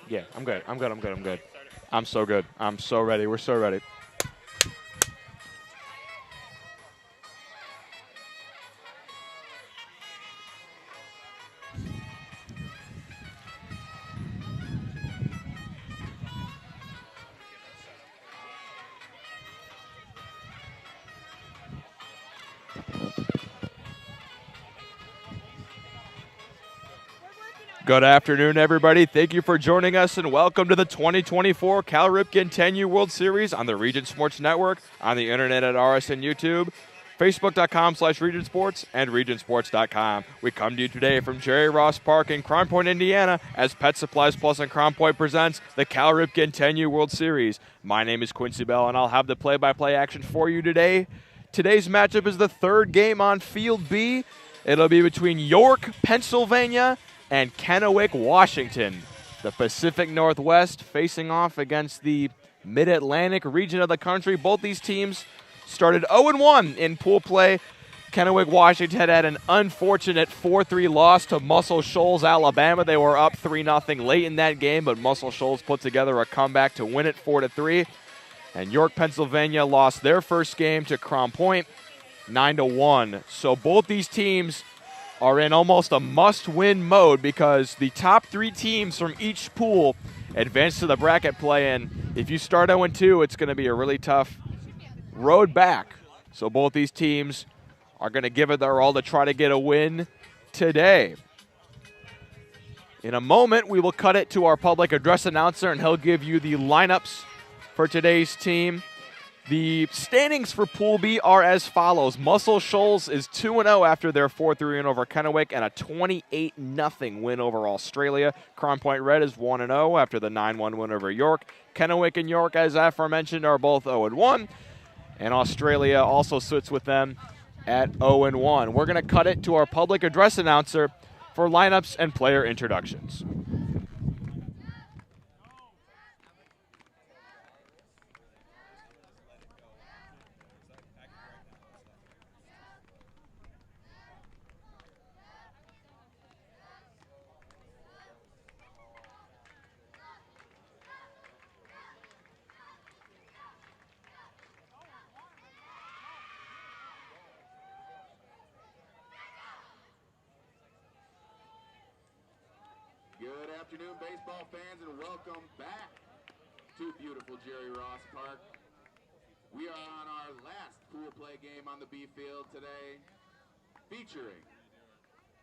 Yeah, I'm good. I'm good. I'm good. I'm good. I'm so good. I'm so ready. We're so ready. Good afternoon, everybody. Thank you for joining us, and welcome to the 2024 Cal Ripken 10U World Series on the Region Sports Network, on the internet at RSN YouTube, Facebook.com/Region Sports, and RegionSports.com. We come to you today from Jerry Ross Park in Crown Point, Indiana, as Pet Supplies Plus and Crown Point presents the Cal Ripken 10U World Series. My name is Quincy Bell, and I'll have the play-by-play action for you today. Today's matchup is the third game on Field B. It'll be between York, Pennsylvania, and Kennewick, Washington. The Pacific Northwest facing off against the Mid-Atlantic region of the country. Both these teams started 0-1 in pool play. Kennewick, Washington had an unfortunate 4-3 loss to Muscle Shoals, Alabama. They were up 3-0 late in that game, but Muscle Shoals put together a comeback to win it 4-3. And York, Pennsylvania lost their first game to Crown Point 9-1. So both these teams are in almost a must-win mode because the top three teams from each pool advance to the bracket play, and if you start 0-2, it's going to be a really tough road back. So both these teams are going to give it their all to try to get a win today. In a moment, we will cut it to our public address announcer, and he'll give you the lineups for today's team. The standings for Pool B are as follows. Muscle Shoals is 2-0 after their 4-3 win over Kennewick and a 28-0 win over Australia. Crown Point Red is 1-0 after the 9-1 win over York. Kennewick and York, as aforementioned, are both 0-1. And Australia also sits with them at 0-1. We're going to cut it to our public address announcer for lineups and player introductions. Good afternoon, baseball fans, and welcome back to beautiful Jerry Ross Park. We are on our last pool play game on the B field today, featuring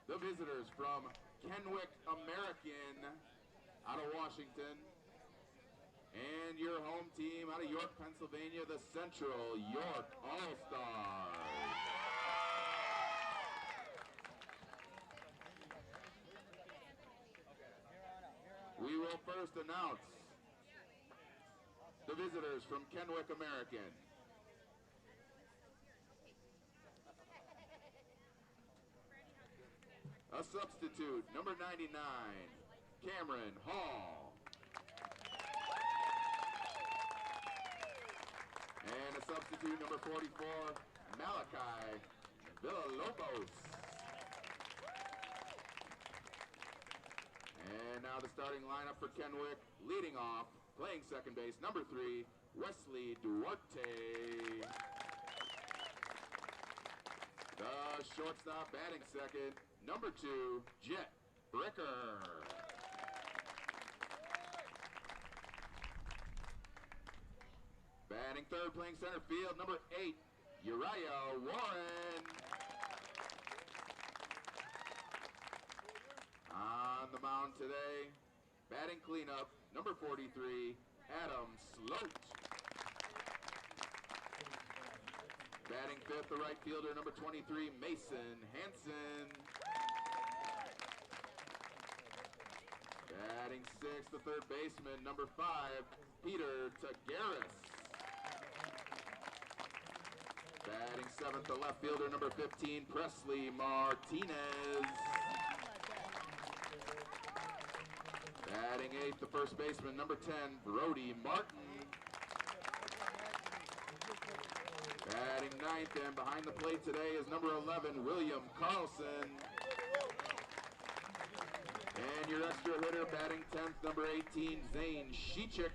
the visitors from Kennewick American out of Washington, and your home team out of York, Pennsylvania, the Central York All-Stars. We will first announce the visitors from Kennewick American. A substitute, number 99, Cameron Hall. And a substitute, number 44, Malachi Villalobos. And now the starting lineup for Kennewick, leading off, playing second base, number 3, Wesley Duarte. The shortstop batting second, number 2, Jet Bricker. Batting third, playing center field, number 8, Uriah Warren. On the mound today, batting cleanup, number 43, Adam Sloat. Batting fifth, the right fielder, number 23, Mason Hansen. Batting sixth, the third baseman, number 5, Peter Tagaris. Batting seventh, the left fielder, number 15, Presley Martinez. Batting eighth, the first baseman, number 10, Brody Martin. Batting ninth, and behind the plate today is number 11, William Carlson. And your extra hitter, batting 10th, number 18, Zane Sheechik.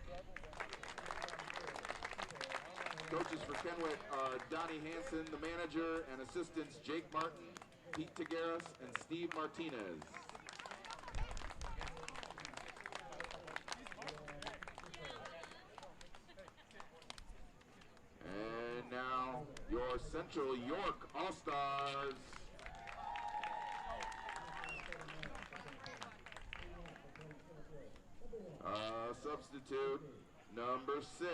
Coaches for Kennewick are Donnie Hansen, the manager, and assistants Jake Martin, Pete Tagaris, and Steve Martinez. And now your Central York All-Stars. Substitute number 6,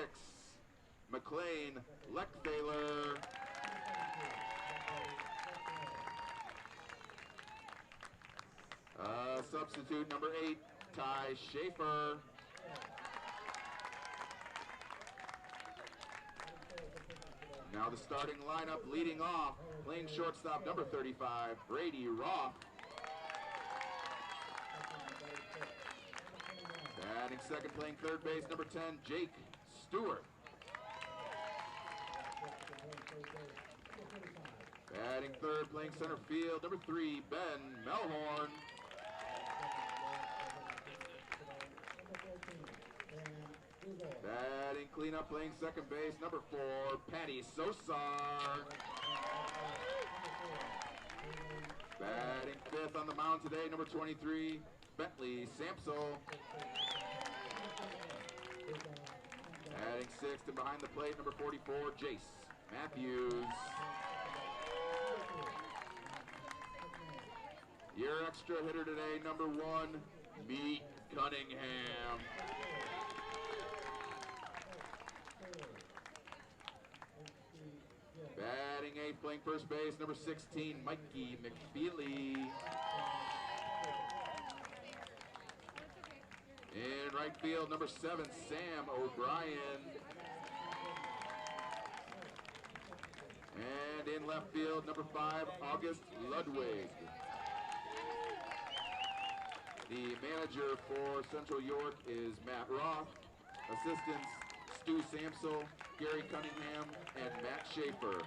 McLean Lechthaler. Substitute number 8, Ty Schaefer. Now the starting lineup leading off, playing shortstop number 35, Brady Roth. Batting second, playing third base, number 10, Jake Stewart. Batting third, playing center field, number 3, Ben Melhorn. Batting cleanup, playing second base, number 4, Patty Sosar. Batting fifth on the mound today, number 23, Bentley Samsel. Batting sixth and behind the plate, number 44, Jace Matthews. Your extra hitter today, number 1, Meat Cunningham. Batting eighth, playing first base, number 16, Mikey McFeely. In right field, number 7, Sam O'Brien. And in left field, number 5, August Ludwig. The manager for Central York is Matt Roth. Assistants, Stu Samsel, Gary Cunningham, and Matt Schaefer.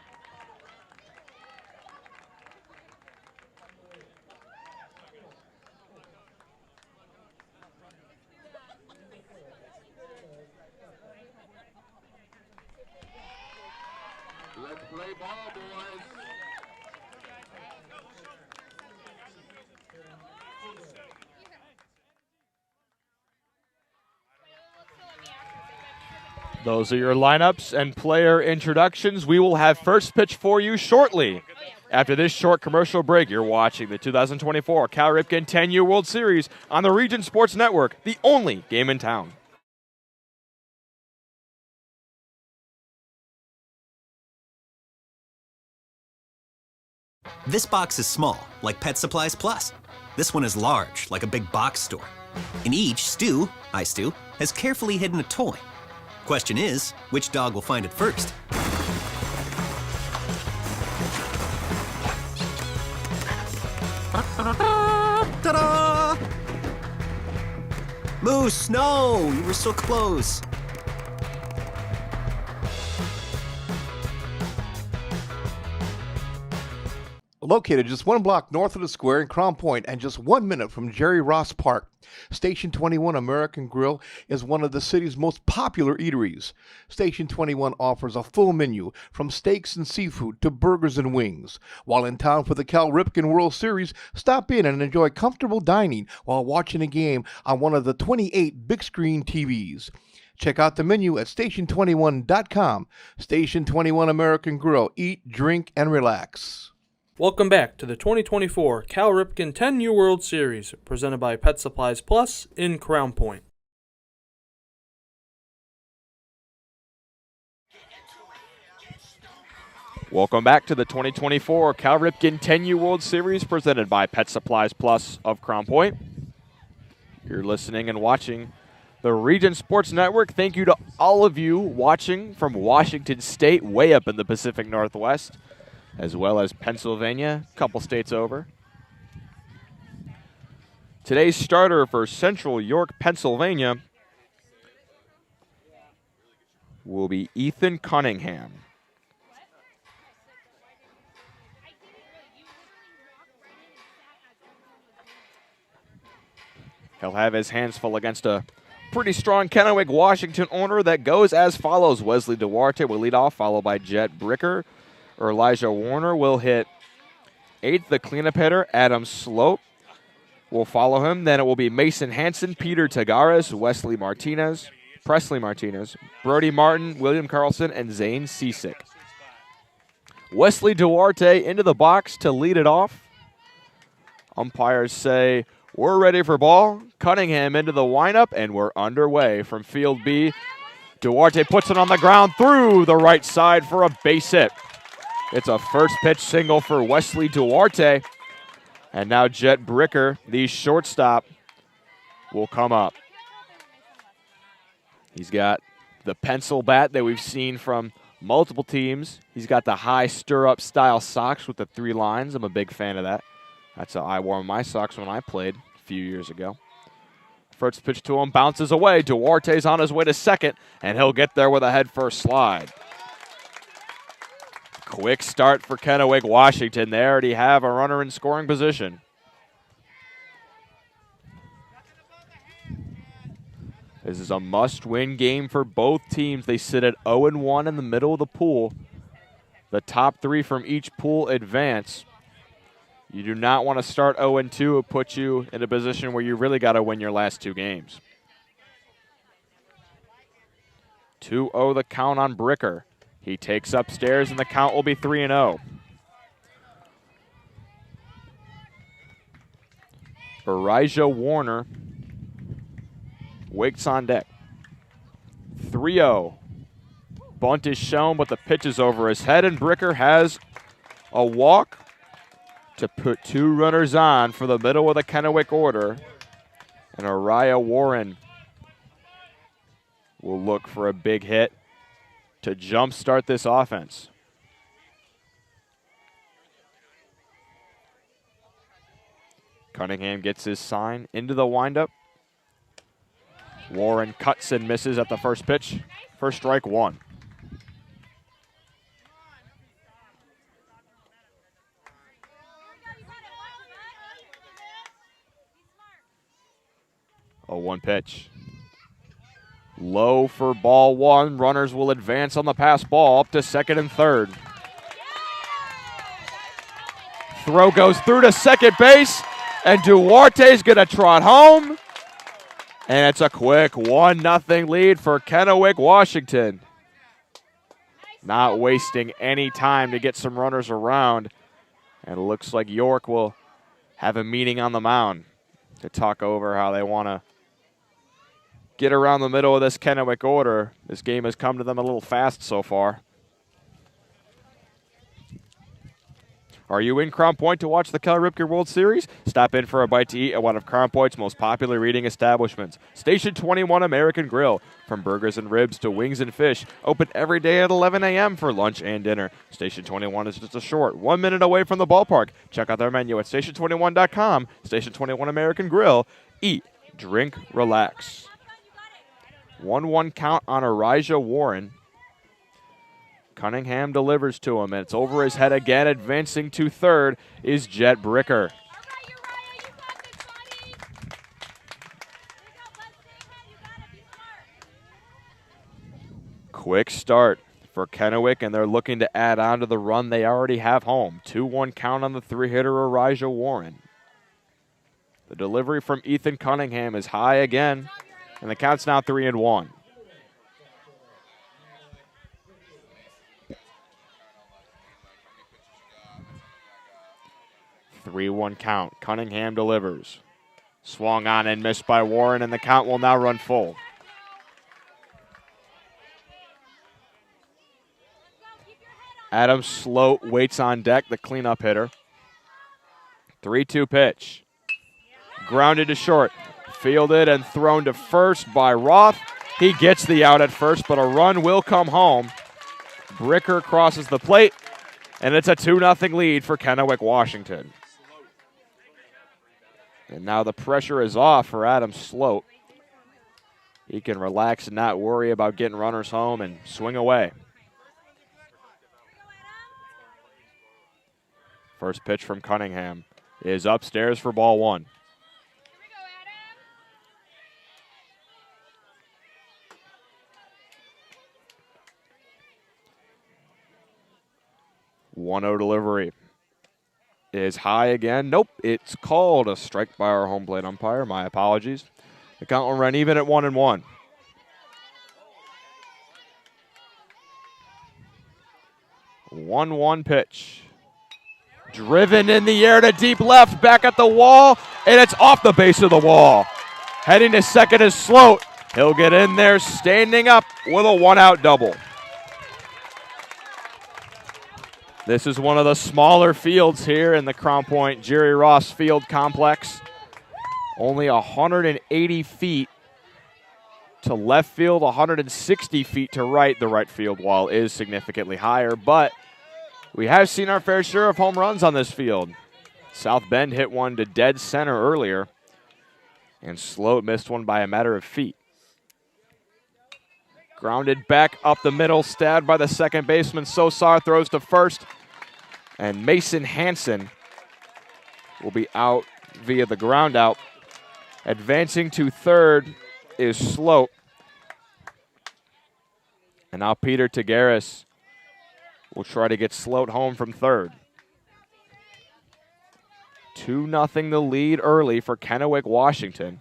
Let's play ball, boys. Those are your lineups and player introductions. We will have first pitch for you shortly. After this short commercial break, you're watching the 2024 Cal Ripken 10U World Series on the Region Sports Network, the only game in town. This box is small, like Pet Supplies Plus. This one is large, like a big box store. In each, Stu, has carefully hidden a toy. Question is, which dog will find it first? Ta-da! Moose, no! You were so close. Located just 1 block north of the square in Crown Point and just 1 minute from Jerry Ross Park, Station 21 American Grill is one of the city's most popular eateries. Station 21 offers a full menu from steaks and seafood to burgers and wings. While in town for the Cal Ripken World Series, stop in and enjoy comfortable dining while watching a game on one of the 28 big screen TVs. Check out the menu at station21.com. Station 21 American Grill. Eat, drink, and relax. Welcome back to the 2024 Cal Ripken 10U World Series, presented by Pet Supplies Plus in Crown Point. Welcome back to the 2024 Cal Ripken 10U World Series, presented by Pet Supplies Plus of Crown Point. You're listening and watching the Region Sports Network. Thank you to all of you watching from Washington State, way up in the Pacific Northwest, as well as Pennsylvania, a couple states over. Today's starter for Central York, Pennsylvania, will be Ethan Cunningham. He'll have his hands full against a pretty strong Kennewick Washington order that goes as follows. Wesley Duarte will lead off, followed by Jet Bricker. Elijah Warner will hit 8th. The cleanup hitter, Adam Slope, will follow him. Then it will be Mason Hanson, Peter Tagares, Presley Martinez, Brody Martin, William Carlson, and Zane Cisick. Wesley Duarte into the box to lead it off. Umpires say, we're ready for ball. Cunningham into the windup, and we're underway from field B. Duarte puts it on the ground through the right side for a base hit. It's a first pitch single for Wesley Duarte. And now Jet Bricker, the shortstop, will come up. He's got the pencil bat that we've seen from multiple teams. He's got the high stirrup style socks with the 3 lines. I'm a big fan of that. That's how I wore my socks when I played a few years ago. First pitch to him, bounces away. Duarte's on his way to second, and he'll get there with a head-first slide. Quick start for Kennewick Washington. They already have a runner in scoring position. This is a must-win game for both teams. They sit at 0-1 in the middle of the pool. The top 3 from each pool advance. You do not want to start 0-2. It puts you in a position where you really got to win your last 2 games. 2-0 the count on Bricker. He takes upstairs, and the count will be 3-0. Elijah Warner waits on deck. 3-0. Bunt is shown, but the pitch is over his head, and Bricker has a walk to put 2 runners on for the middle of the Kennewick order. And Uriah Warren will look for a big hit to jumpstart this offense. Cunningham gets his sign into the windup. Warren cuts and misses at the first pitch for strike 1. A 1 pitch. Low for ball 1. Runners will advance on the pass ball up to second and third. Throw goes through to second base, and Duarte's going to trot home. And it's a quick 1-0 lead for Kennewick Washington. Not wasting any time to get some runners around. And it looks like York will have a meeting on the mound to talk over how they want to get around the middle of this Kennewick order. This game has come to them a little fast so far. Are you in Crown Point to watch the Cal Ripken World Series? Stop in for a bite to eat at one of Crown Point's most popular eating establishments. Station 21 American Grill. From burgers and ribs to wings and fish. Open every day at 11 a.m. for lunch and dinner. Station 21 is just a short 1 minute away from the ballpark. Check out their menu at station21.com. Station 21 American Grill. Eat, drink, relax. 1-1 count on Elijah Warren. Cunningham delivers to him, and it's over his head again. Advancing to third is Jet Bricker. Quick start for Kennewick, and they're looking to add on to the run they already have home. 2-1 count on the 3-hitter Elijah Warren. The delivery from Ethan Cunningham is high again, and the count's now 3-1. 3-1 count. Cunningham delivers. Swung on and missed by Warren, and the count will now run full. Adam Sloat waits on deck, the cleanup hitter. 3-2 pitch. Grounded to short. Fielded and thrown to first by Roth. He gets the out at first, but a run will come home. Bricker crosses the plate, and it's a 2-0 lead for Kennewick Washington. And now the pressure is off for Adam Sloat. He can relax and not worry about getting runners home and swing away. First pitch from Cunningham is upstairs for ball 1. 1-0 delivery is high again. Nope, it's called a strike by our home plate umpire. My apologies. The count will run even at 1-1. One pitch. Driven in the air to deep left, back at the wall, and it's off the base of the wall. Heading to second is Sloat. He'll get in there standing up with a 1-out double. This is one of the smaller fields here in the Crown Point Jerry Ross Field complex. Only 180 feet to left field, 160 feet to right. The right field wall is significantly higher, but we have seen our fair share of home runs on this field. South Bend hit one to dead center earlier, and Sloat missed one by a matter of feet. Grounded back up the middle, stabbed by the second baseman. Sosar throws to first, and Mason Hansen will be out via the ground out. Advancing to third is Sloat. And now Peter Tagaris will try to get Sloat home from third. 2-0 the lead early for Kennewick, Washington.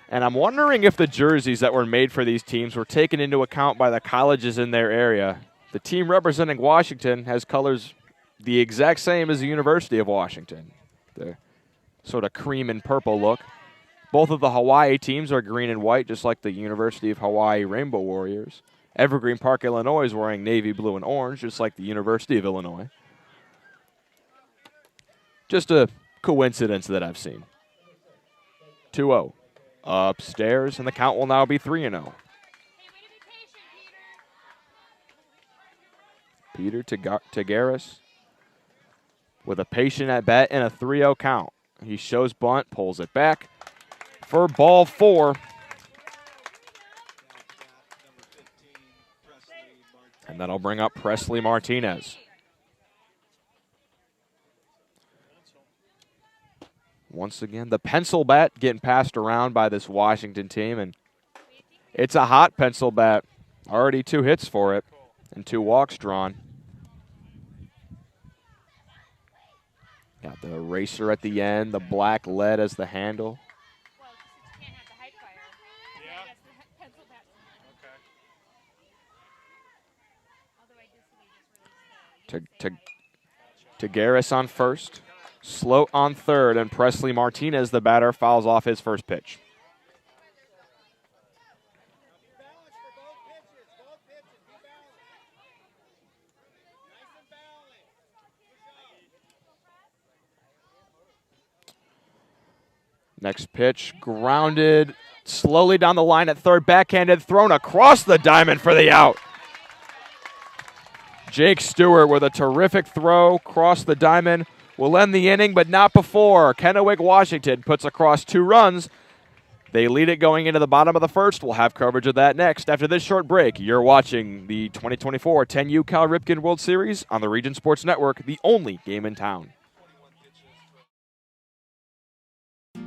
And I'm wondering if the jerseys that were made for these teams were taken into account by the colleges in their area. The team representing Washington has colors the exact same as the University of Washington. The sort of cream and purple look. Both of the Hawaii teams are green and white, just like the University of Hawaii Rainbow Warriors. Evergreen Park, Illinois is wearing navy blue and orange, just like the University of Illinois. Just a coincidence that I've seen. 2-0. Upstairs, and the count will now be 3-0. Peter Tagaris with a patient at bat and a 3-0 count. He shows bunt, pulls it back for ball 4. And that'll bring up Presley Martinez. Once again, the pencil bat getting passed around by this Washington team, and it's a hot pencil bat. Already 2 hits for it and 2 walks drawn. Got the eraser at the end, the black lead as the handle. Tagaris on first, Sloat on third, and Presley Martinez, the batter, fouls off his first pitch. Next pitch, grounded slowly down the line at third, backhanded, thrown across the diamond for the out. Jake Stewart with a terrific throw across the diamond will end the inning, but not before. Kennewick, Washington puts across 2 runs. They lead it going into the bottom of the first. We'll have coverage of that next. After this short break, you're watching the 2024 10U Cal Ripken World Series on the Region Sports Network, the only game in town.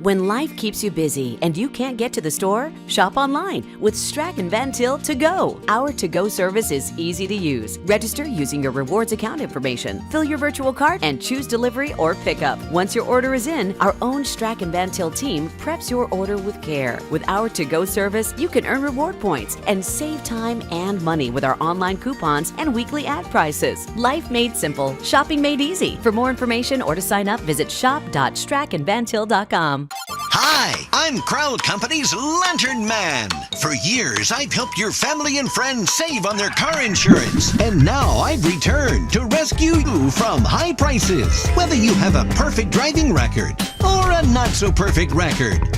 When life keeps you busy and you can't get to the store, shop online with Strack & Van Til To Go. Our to-go service is easy to use. Register using your rewards account information, fill your virtual cart, and choose delivery or pickup. Once your order is in, our own Strack & Van Til team preps your order with care. With our to-go service, you can earn reward points and save time and money with our online coupons and weekly ad prices. Life made simple, shopping made easy. For more information or to sign up, visit shop.strackandvantil.com. Hi, I'm Crowd Company's Lantern Man. For years, I've helped your family and friends save on their car insurance. And now I've returned to rescue you from high prices. Whether you have a perfect driving record or a not-so-perfect record.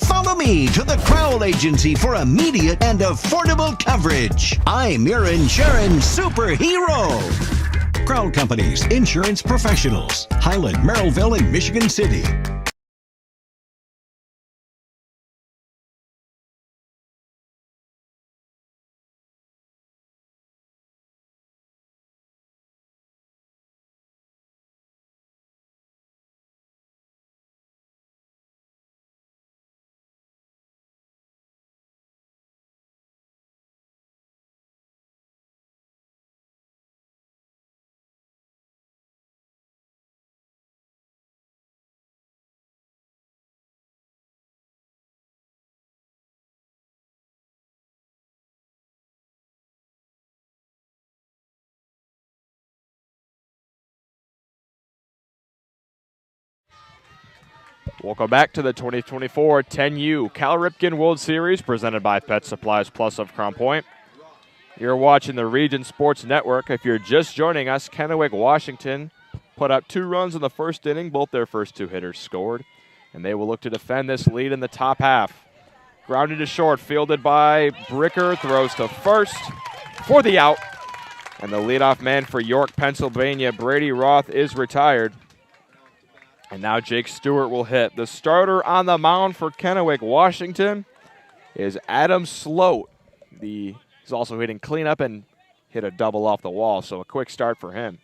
Follow me to the Crowd Agency for immediate and affordable coverage. I'm your insurance superhero. Crowd Company's insurance professionals. Highland, Merrillville, and Michigan City. Welcome back to the 2024 10U Cal Ripken World Series presented by Pet Supplies Plus of Crown Point. You're watching the Region Sports Network. If you're just joining us, Kennewick, Washington put up 2 runs in the first inning. Both their first 2 hitters scored, and they will look to defend this lead in the top half. Grounded to short, fielded by Bricker, throws to first for the out. And the leadoff man for York, Pennsylvania, Brady Roth, is retired. And now Jake Stewart will hit. The starter on the mound for Kennewick, Washington, is Adam Sloat. He's also hitting cleanup and hit a double off the wall, so a quick start for him.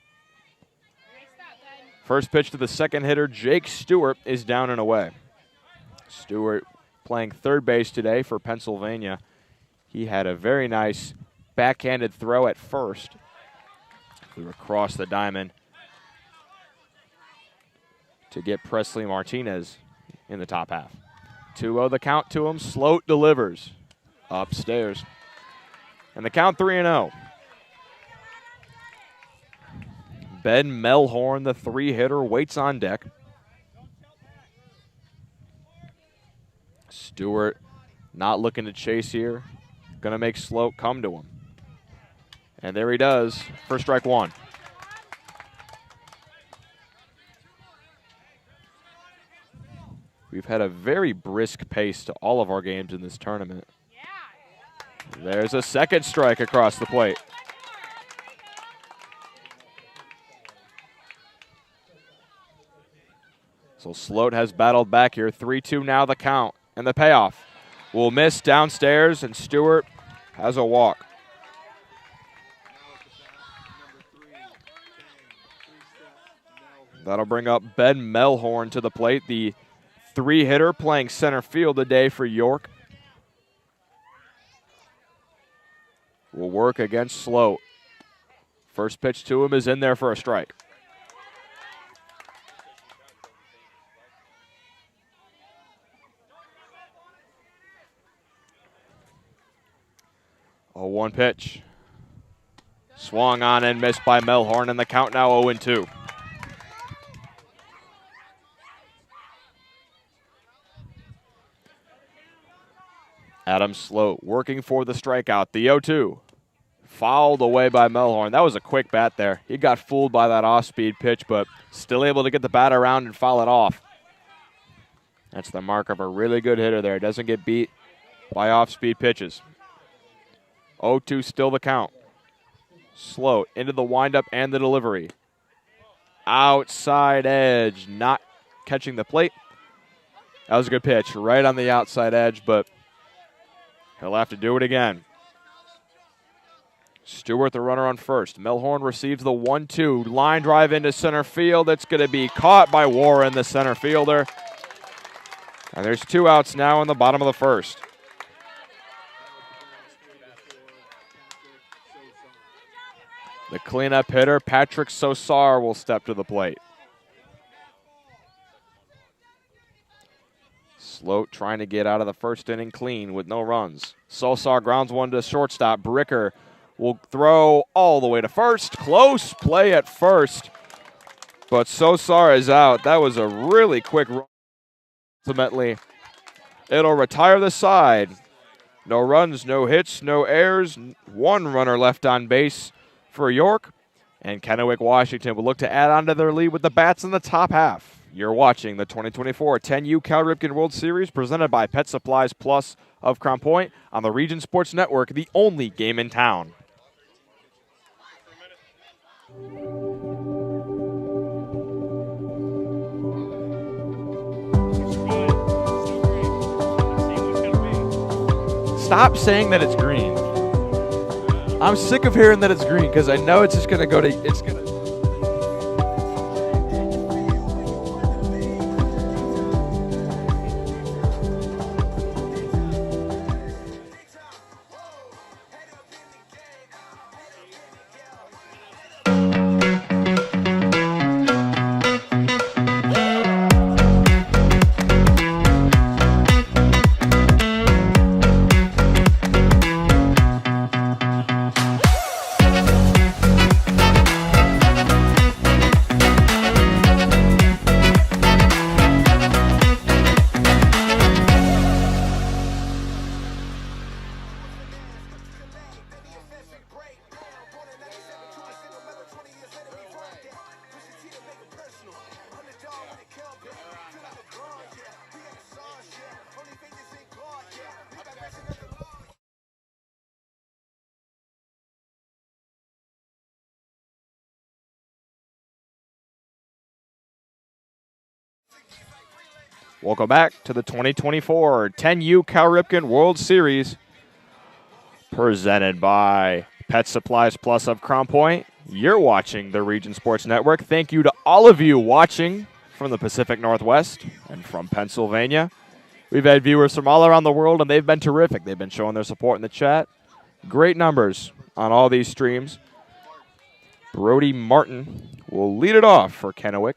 First pitch to the second hitter, Jake Stewart, is down and away. Stewart playing third base today for Pennsylvania. He had a very nice backhanded throw at first. Flew across the diamond to get Presley Martinez in the top half. 2-0 the count to him. Sloat delivers upstairs. And the count 3-0. Ben Melhorn, the 3-hitter, waits on deck. Stewart not looking to chase here. Going to make Sloat come to him. And there he does for strike 1. We've had a very brisk pace to all of our games in this tournament. There's a second strike across the plate. So Sloat has battled back here. 3-2 now the count. And the payoff will miss downstairs, and Stewart has a walk. That'll bring up Ben Melhorn to the plate, the 3-hitter playing center field today for York. Will work against Sloat. First pitch to him is in there for a strike. Oh, 1 pitch. Swung on and missed by Melhorn, and the count now 0-2. Adam Sloat working for the strikeout. The 0-2. Fouled away by Melhorn. That was a quick bat there. He got fooled by that off-speed pitch, but still able to get the bat around and foul it off. That's the mark of a really good hitter there. Doesn't get beat by off-speed pitches. 0-2 still the count. Sloat into the windup and the delivery. Outside edge, not catching the plate. That was a good pitch, right on the outside edge, but he'll have to do it again. Stewart, the runner on first. Melhorn receives the 1-2. Line drive into center field. It's going to be caught by Warren, the center fielder. And there's 2 outs now in the bottom of the first. The cleanup hitter, Patrick Sosar, will step to the plate. Sloat trying to get out of the first inning clean with no runs. Sosar grounds one to shortstop. Bricker will throw all the way to first. Close play at first, but Sosar is out. That was a really quick run. Ultimately, it'll retire the side. No runs, no hits, no errors. 1 runner left on base for York. And Kennewick, Washington will look to add on to their lead with the bats in the top half. You're watching the 2024 10U Cal Ripken World Series presented by Pet Supplies Plus of Crown Point on the Region Sports Network, the only game in town. Stop saying that it's green. I'm sick of hearing that it's green because I know it's just going to go to, it's going to. Welcome back to the 2024 10U Cal Ripken World Series, presented by Pet Supplies Plus of Crown Point. You're watching the Region Sports Network. Thank you to all of you watching from the Pacific Northwest and from Pennsylvania. We've had viewers from all around the world, and they've been terrific. They've been showing their support in the chat. Great numbers on all these streams. Brody Martin will lead it off for Kennewick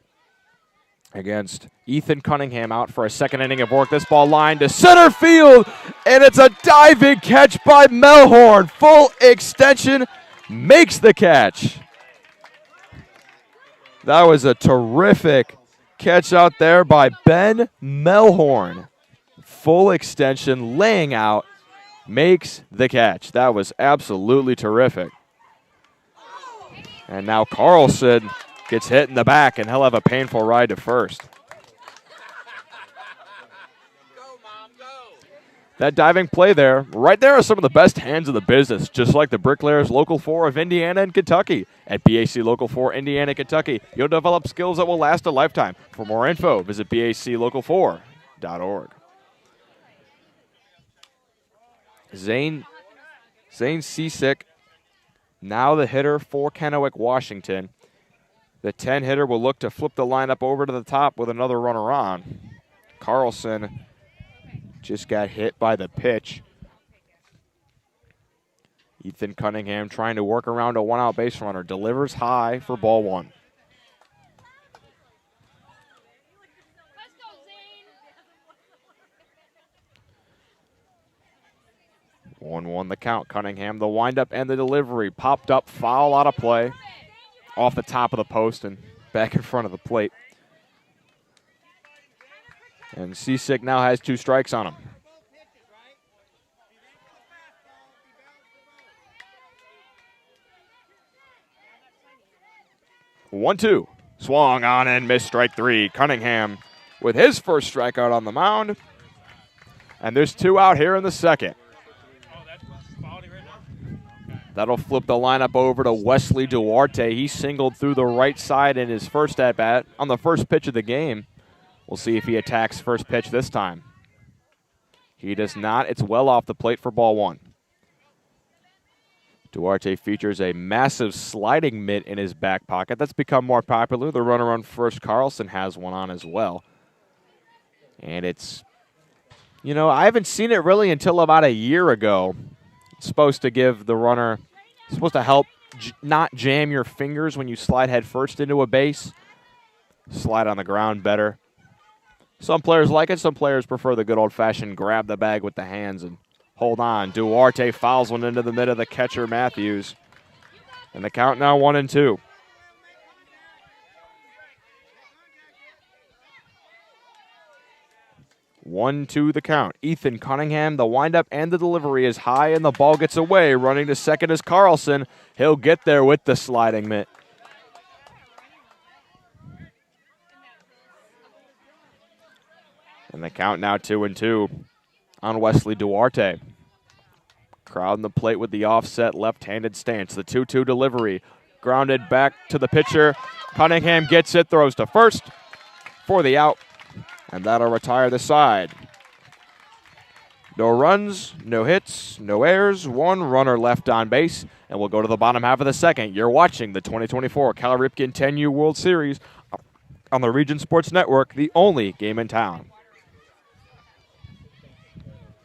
against Ethan Cunningham out for a second inning of work. This ball lined to center field, and it's a diving catch by Melhorn. Full extension, makes the catch. That was a terrific catch out there by Ben Melhorn. Full extension, laying out, makes the catch. That was absolutely terrific. And now Carlson gets hit in the back, and he'll have a painful ride to first. That diving play there, right there are some of the best hands in the business, just like the Bricklayers Local 4 of Indiana and Kentucky. At BAC Local 4 Indiana, Kentucky, you'll develop skills that will last a lifetime. For more info, visit baclocal4.org. Zane Cisick, now the hitter for Kennewick, Washington. The 10 hitter will look to flip the lineup over to the top with another runner on. Carlson just got hit by the pitch. Ethan Cunningham trying to work around a one-out base runner. Delivers high for ball one. Let's go, 1-1 the count. Cunningham, the windup and the delivery. Popped up, foul out of play. Off the top of the post and back in front of the plate. And Cisick now has 2 strikes on him. One-two. Swung on and missed strike 3. Cunningham with his first strikeout on the mound. And there's 2 out here in the second. That'll flip the lineup over to Wesley Duarte. He singled through the right side in his first at-bat on the first pitch of the game. We'll see if he attacks first pitch this time. He does not. It's well off the plate for ball one. Duarte features a massive sliding mitt in his back pocket. That's become more popular. The runner on first, Carlson, has one on as well. And it's, you know, I haven't seen it really until about a year ago. It's supposed to give the runner, it's supposed to help not jam your fingers when you slide head first into a base. Slide on the ground better. Some players like it. Some players prefer the good old-fashioned grab the bag with the hands and hold on. Duarte fouls one into the mid of the catcher, Matthews. And the count now 1-2. One-two the count. Ethan Cunningham, the windup and the delivery is high, and the ball gets away. Running to second is Carlson. He'll get there with the sliding mitt. And the count now 2-2 on Wesley Duarte. Crowding the plate with the offset left-handed stance. The 2-2 delivery. Grounded back to the pitcher. Cunningham gets it, throws to first for the out. And that'll retire the side. No runs, no hits, no errors, 1 runner left on base. And we'll go to the bottom half of the second. You're watching the 2024 Cal Ripken 10U World Series on the Region Sports Network, the only game in town.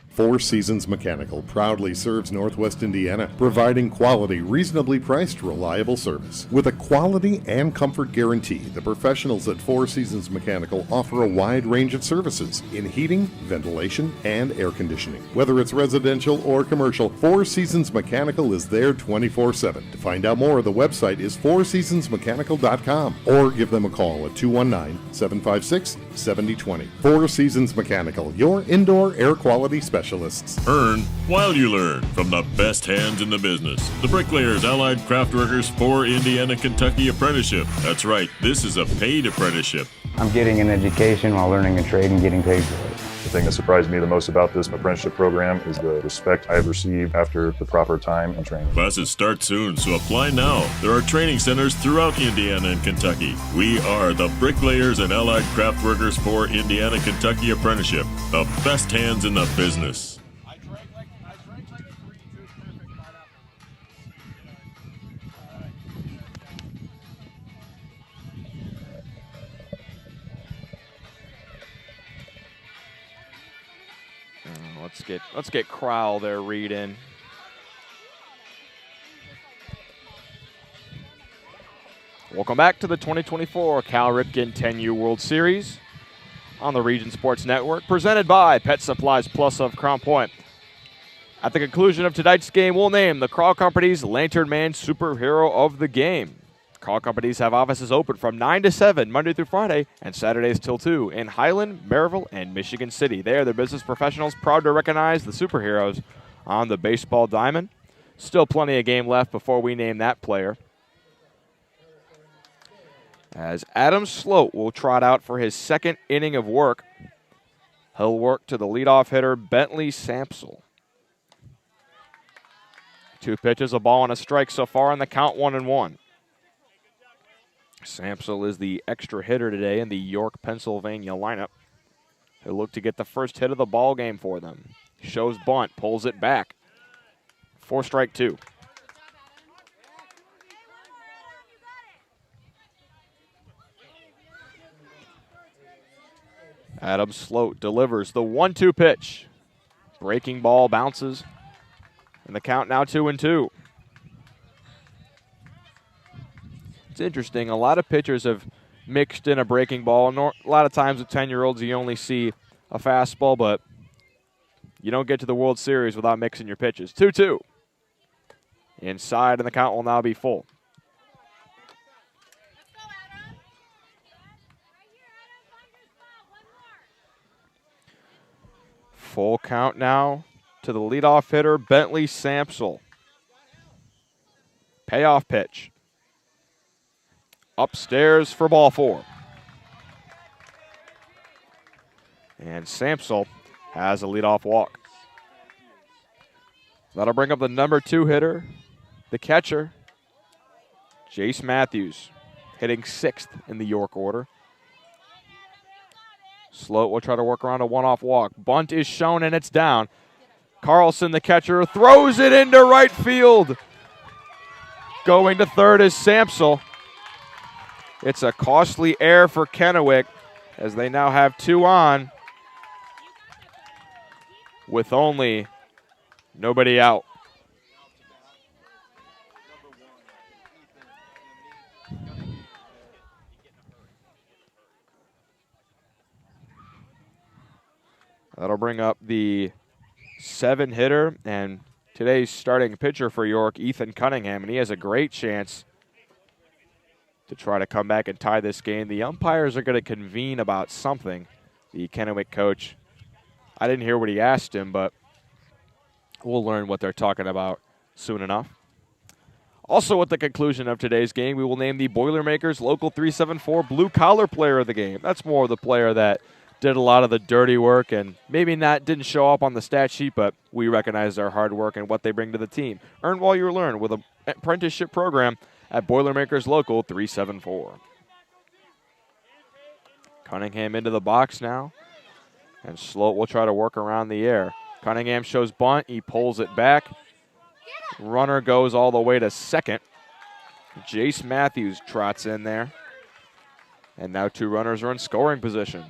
Four Seasons Mechanical proudly serves Northwest Indiana, providing quality, reasonably priced, reliable service. With a quality and comfort guarantee, the professionals at Four Seasons Mechanical offer a wide range of services in heating, ventilation, and air conditioning. Whether it's residential or commercial, Four Seasons Mechanical is there 24/7. To find out more, the website is fourseasonsmechanical.com or give them a call at 219-756-7020. Four Seasons Mechanical, your indoor air quality specialist. Earn while you learn from the best hands in the business. The Bricklayers Allied Craft Workers for Indiana, Kentucky Apprenticeship. That's right, this is a paid apprenticeship. I'm getting an education while learning a trade and getting paid for it. The thing that surprised me the most about this apprenticeship program is the respect I have received after the proper time and training. Classes start soon, so apply now. There are training centers throughout Indiana and Kentucky. We are the Bricklayers and Allied Craft Workers for Indiana Kentucky Apprenticeship, the best hands in the business. Let's get Crowell there, Reed in. Welcome back to the 2024 Cal Ripken 10U World Series on the Region Sports Network, presented by Pet Supplies Plus of Crown Point. At the conclusion of tonight's game, we'll name the Crowell Company's Lantern Man Superhero of the Game. Crowell Companies have offices open from 9 to 7, Monday through Friday, and Saturdays till 2 in Highland, Maryville, and Michigan City. They are the business professionals proud to recognize the superheroes on the baseball diamond. Still plenty of game left before we name that player, as Adam Sloat will trot out for his second inning of work. He'll work to the leadoff hitter, Bentley Sampsell. 2 pitches, a ball and a strike so far, and the count 1-1. Sampsell is the extra hitter today in the York, Pennsylvania lineup. He'll look to get the first hit of the ball game for them. Shows bunt, pulls it back. 4 strike 2. Adam Sloat delivers the 1-2 pitch. Breaking ball bounces, and the count now 2-2. It's interesting. A lot of pitchers have mixed in a breaking ball. A lot of times with 10-year-olds, you only see a fastball, but you don't get to the World Series without mixing your pitches. 2-2. Inside, and the count will now be full. Full count now to the leadoff hitter, Bentley Sampsell. Payoff pitch. Upstairs for ball 4. And Sampsell has a leadoff walk. That'll bring up the number 2 hitter, the catcher, Jace Matthews, hitting 6th in the York order. Sloat will try to work around a one-off walk. Bunt is shown, and it's down. Carlson, the catcher, throws it into right field. Going to third is Sampsell. It's a costly error for Kennewick, as they now have 2 on with only nobody out. That'll bring up the 7 hitter and today's starting pitcher for York, Ethan Cunningham, and he has a great chance to try to come back and tie this game. The umpires are going to convene about something. The Kennewick coach, I didn't hear what he asked him, but we'll learn what they're talking about soon enough. Also, at the conclusion of today's game, we will name the Boilermakers Local 374 Blue Collar Player of the Game. That's more of the player that did a lot of the dirty work and maybe didn't show up on the stat sheet, but we recognize their hard work and what they bring to the team. Earn while you learn with an apprenticeship program at Boilermakers Local 374. Cunningham into the box now, and Sloat will try to work around the air. Cunningham shows bunt. He pulls it back. Runner goes all the way to second. Jace Matthews trots in there. And now 2 runners are in scoring position.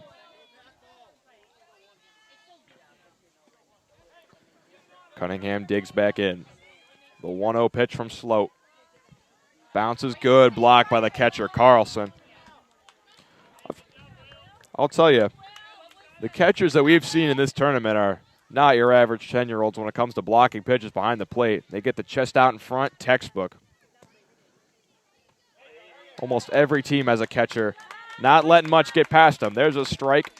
Cunningham digs back in. The 1-0 pitch from Sloat. Bounces good, blocked by the catcher, Carlson. I'll tell you, the catchers that we've seen in this tournament are not your average 10-year-olds when it comes to blocking pitches behind the plate. They get the chest out in front, textbook. Almost every team has a catcher not letting much get past them. There's a strike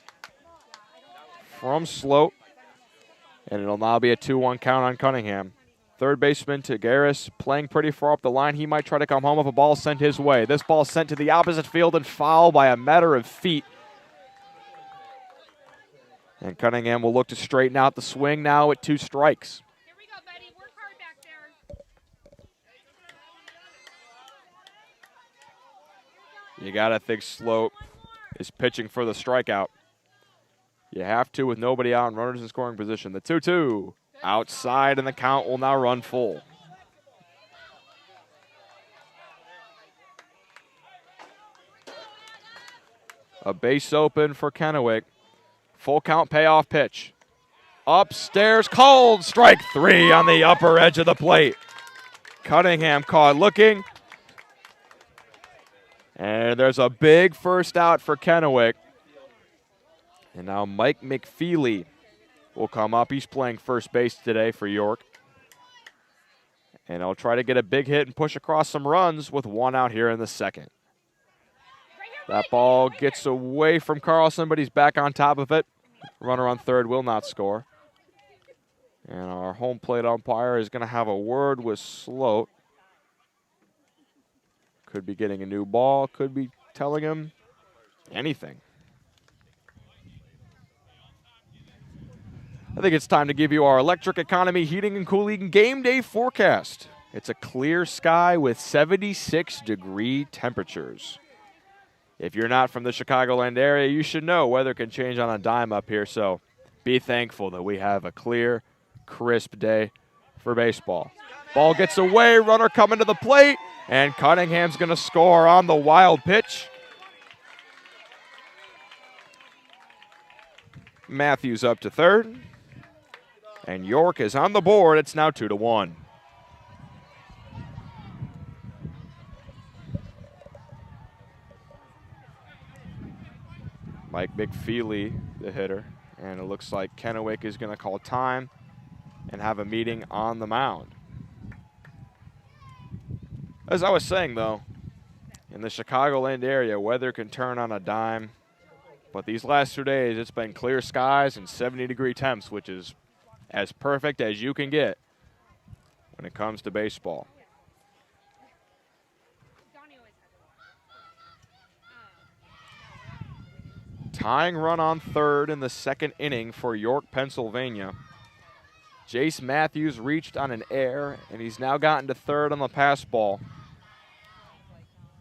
from Sloat, and it'll now be a 2-1 count on Cunningham. Third baseman Tagaris playing pretty far up the line. He might try to come home if a ball sent his way. This ball sent to the opposite field and foul by a matter of feet. And Cunningham will look to straighten out the swing now at 2 strikes. Here we go, buddy. Work hard back there. You got to think Sloat is pitching for the strikeout. You have to with nobody out and runners in scoring position. The 2-2 outside, and the count will now run full. A base open for Kennewick. Full count payoff pitch. Upstairs, called. Strike 3 on the upper edge of the plate. Cunningham caught looking. And there's a big first out for Kennewick. And now Mike McFeely will come up. He's playing first base today for York. And he'll try to get a big hit and push across some runs with 1 out here in the second. That ball gets away from Carlson, but he's back on top of it. Runner on third will not score. And our home plate umpire is going to have a word with Sloat. Could be getting a new ball, could be telling him anything. I think it's time to give you our electric economy heating and cooling game day forecast. It's a clear sky with 76-degree temperatures. If you're not from the Chicagoland area, you should know weather can change on a dime up here, so be thankful that we have a clear, crisp day for baseball. Ball gets away, runner coming to the plate, and Cunningham's going to score on the wild pitch. Matthews up to third, and York is on the board. It's now 2-1. Mike McFeely, the hitter, and it looks like Kennewick is going to call time and have a meeting on the mound. As I was saying, though, in the Chicagoland area, weather can turn on a dime, but these last 2 days, it's been clear skies and 70-degree temps, which is as perfect as you can get when it comes to baseball. Tying run on third in the second inning for York, Pennsylvania. Jace Matthews reached on an error, and he's now gotten to third on the pass ball.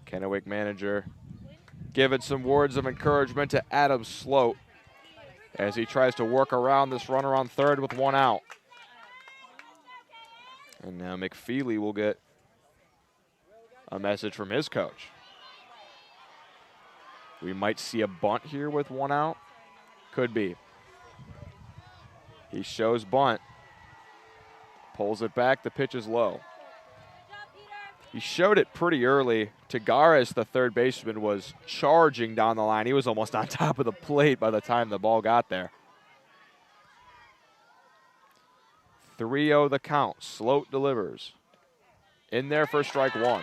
Kennewick manager giving some words of encouragement to Adam Sloat as he tries to work around this runner on third with 1 out. And now McFeely will get a message from his coach. We might see a bunt here with 1 out. Could be. He shows bunt. Pulls it back. The pitch is low. He showed it pretty early. Tagares, the third baseman, was charging down the line. He was almost on top of the plate by the time the ball got there. 3-0 the count. Sloat delivers. In there for strike 1.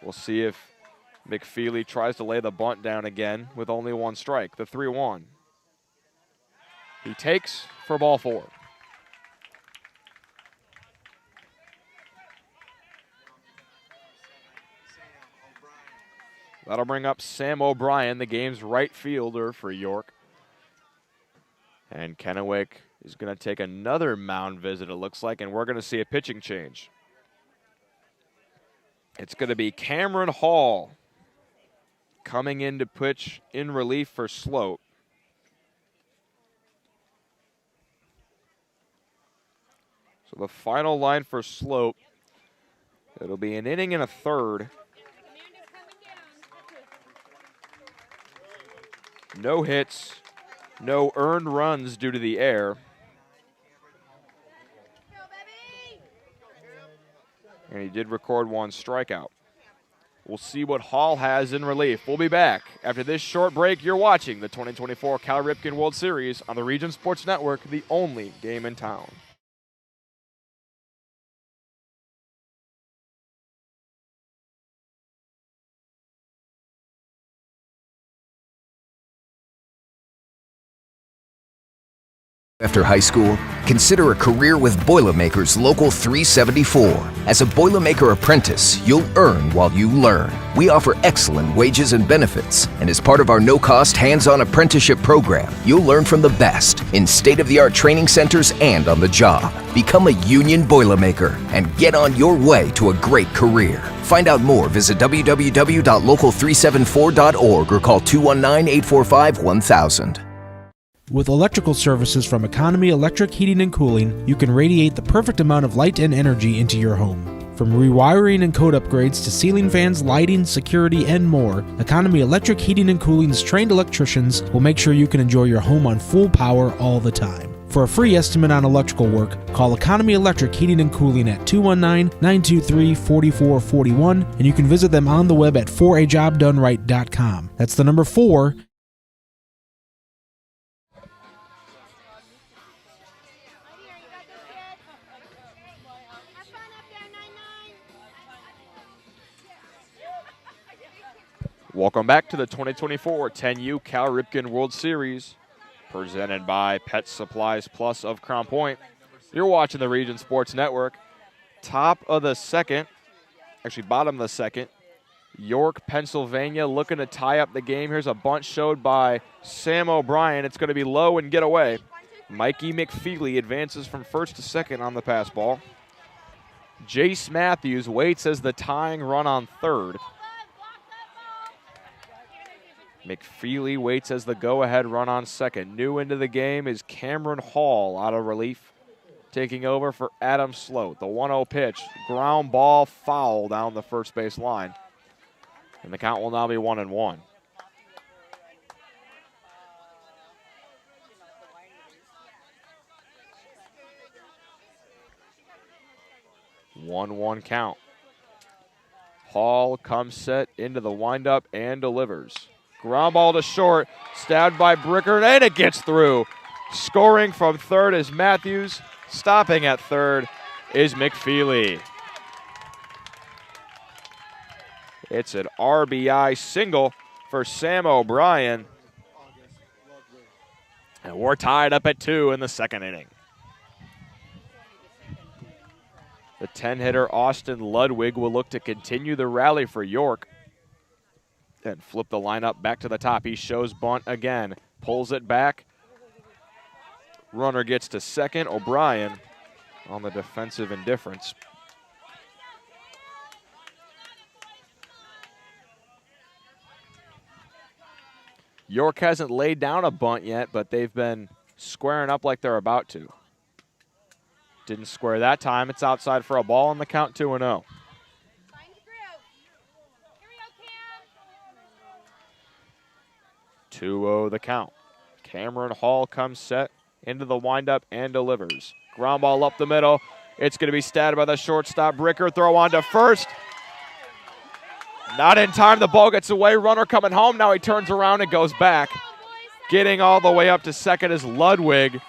We'll see if McFeely tries to lay the bunt down again with only 1 strike. The 3-1. He takes for ball 4. That'll bring up Sam O'Brien, the game's right fielder for York. And Kennewick is going to take another mound visit, it looks like, and we're going to see a pitching change. It's going to be Cameron Hall coming in to pitch in relief for Sloat. So the final line for Sloat, it'll be an inning and a third. No hits, no earned runs due to the air. And he did record 1 strikeout. We'll see what Hall has in relief. We'll be back after this short break. You're watching the 2024 Cal Ripken World Series on the Region Sports Network, the only game in town. After high school, consider a career with Boilermakers Local 374. As a Boilermaker apprentice, you'll earn while you learn. We offer excellent wages and benefits, and as part of our no-cost hands-on apprenticeship program, you'll learn from the best in state-of-the-art training centers and on the job. Become a union Boilermaker and get on your way to a great career. Find out more, visit www.local374.org or call 219-845-1000. With electrical services from Economy Electric Heating and Cooling, you can radiate the perfect amount of light and energy into your home. From rewiring and code upgrades to ceiling fans, lighting, security, and more, Economy Electric Heating and Cooling's trained electricians will make sure you can enjoy your home on full power all the time. For a free estimate on electrical work, call Economy Electric Heating and Cooling at 219-923-4441, and you can visit them on the web at forajobdoneright.com. That's the number 4. Welcome back to the 2024 10U Cal Ripken World Series, presented by Pet Supplies Plus of Crown Point. You're watching the Region Sports Network. Top of the second, actually bottom of the second, York, Pennsylvania looking to tie up the game. Here's a bunt showed by Sam O'Brien. It's going to be low and get away. Mikey McFeely advances from first to second on the pass ball. Jace Matthews waits as the tying run on third. McFeely waits as the go-ahead run on second. New into the game is Cameron Hall out of relief, taking over for Adam Sloat. The 1-0 pitch, ground ball foul down the first base line. And the count will now be 1-1. One count. Hall comes set into the windup and delivers. Ground ball to short, stabbed by Bricker, and it gets through. Scoring from third is Matthews. Stopping at third is McFeely. It's an RBI single for Sam O'Brien. And we're tied up at 2 in the second inning. The 10-hitter Austin Ludwig will look to continue the rally for York and flip the lineup back to the top. He shows bunt again, pulls it back. Runner gets to second. O'Brien on the defensive indifference. York hasn't laid down a bunt yet, but they've been squaring up like they're about to. Didn't square that time. It's outside for a ball, and the count 2-0. 2-0 the count. Cameron Hall comes set into the windup and delivers. Ground ball up the middle. It's going to be stabbed by the shortstop. Bricker, throw on to first. Not in time. The ball gets away. Runner coming home. Now he turns around and goes back. Getting all the way up to second is Ludwig.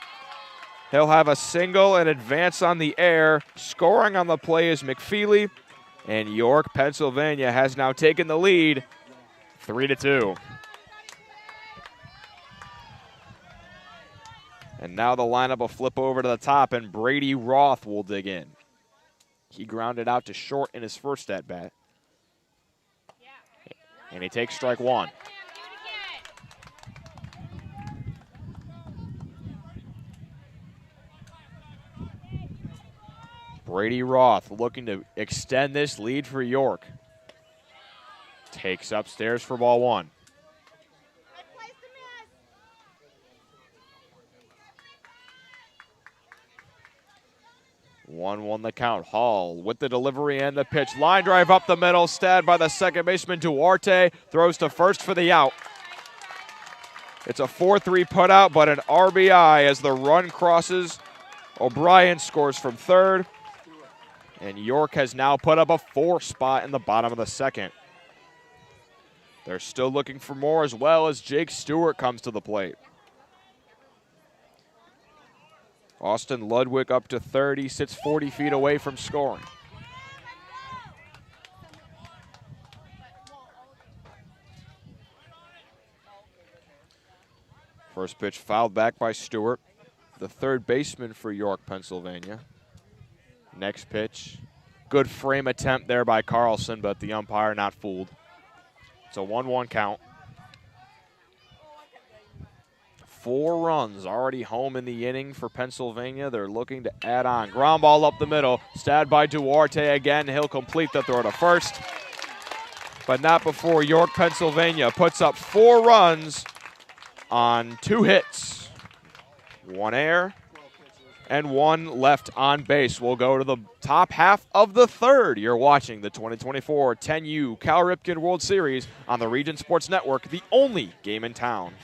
He'll have a single and advance on the air. Scoring on the play is McFeely. And York, Pennsylvania has now taken the lead 3-2. And now the lineup will flip over to the top, and Brady Roth will dig in. He grounded out to short in his first at-bat. And he takes strike one. Brady Roth looking to extend this lead for York. Takes upstairs for ball one. 1-1 the count. Hall with the delivery and the pitch. Line drive up the middle, stabbed by the second baseman Duarte. Throws to first for the out. It's a 4-3 putout, but an RBI as the run crosses. O'Brien scores from third. And York has now put up a 4 spot in the bottom of the second. They're still looking for more, as well as Jake Stewart comes to the plate. Austin Ludwig up to third. He sits 40 feet away from scoring. First pitch fouled back by Stewart. the third baseman for York, Pennsylvania. Next pitch. Good frame attempt there by Carlson, but the umpire not fooled. It's a 1-1 count. 4 runs already home in the inning for Pennsylvania. They're looking to add on. Ground ball up the middle. Stabbed by Duarte again. He'll complete the throw to first. But not before York, Pennsylvania puts up 4 runs on 2 hits. 1 error and 1 left on base. We'll go to the top half of the third. You're watching the 2024 10U Cal Ripken World Series on the Region Sports Network, the only game in town.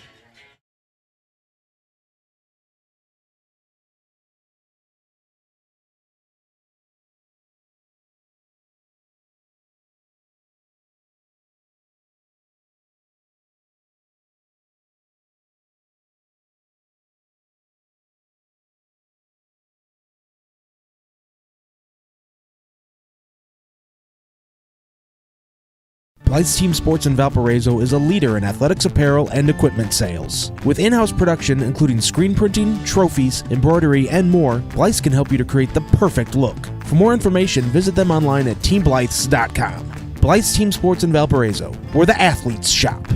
Blythe's Team Sports in Valparaiso is a leader in athletics apparel and equipment sales. With in-house production including screen printing, trophies, embroidery, and more, Blythe's can help you to create the perfect look. For more information, visit them online at teamblythes.com. Blythe's Team Sports in Valparaiso, where the athletes shop.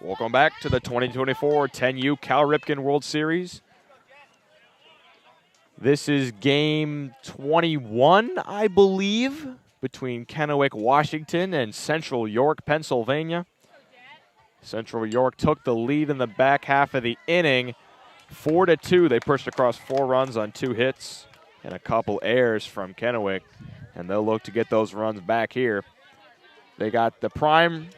Welcome back to the 2024 10U Cal Ripken World Series. This is game 21, I believe, between Kennewick, Washington and Central York, Pennsylvania. Central York took the lead in the back half of the inning, 4-2. They pushed across 4 runs on 2 hits and a couple errors from Kennewick, and they'll look to get those runs back here. They got the prime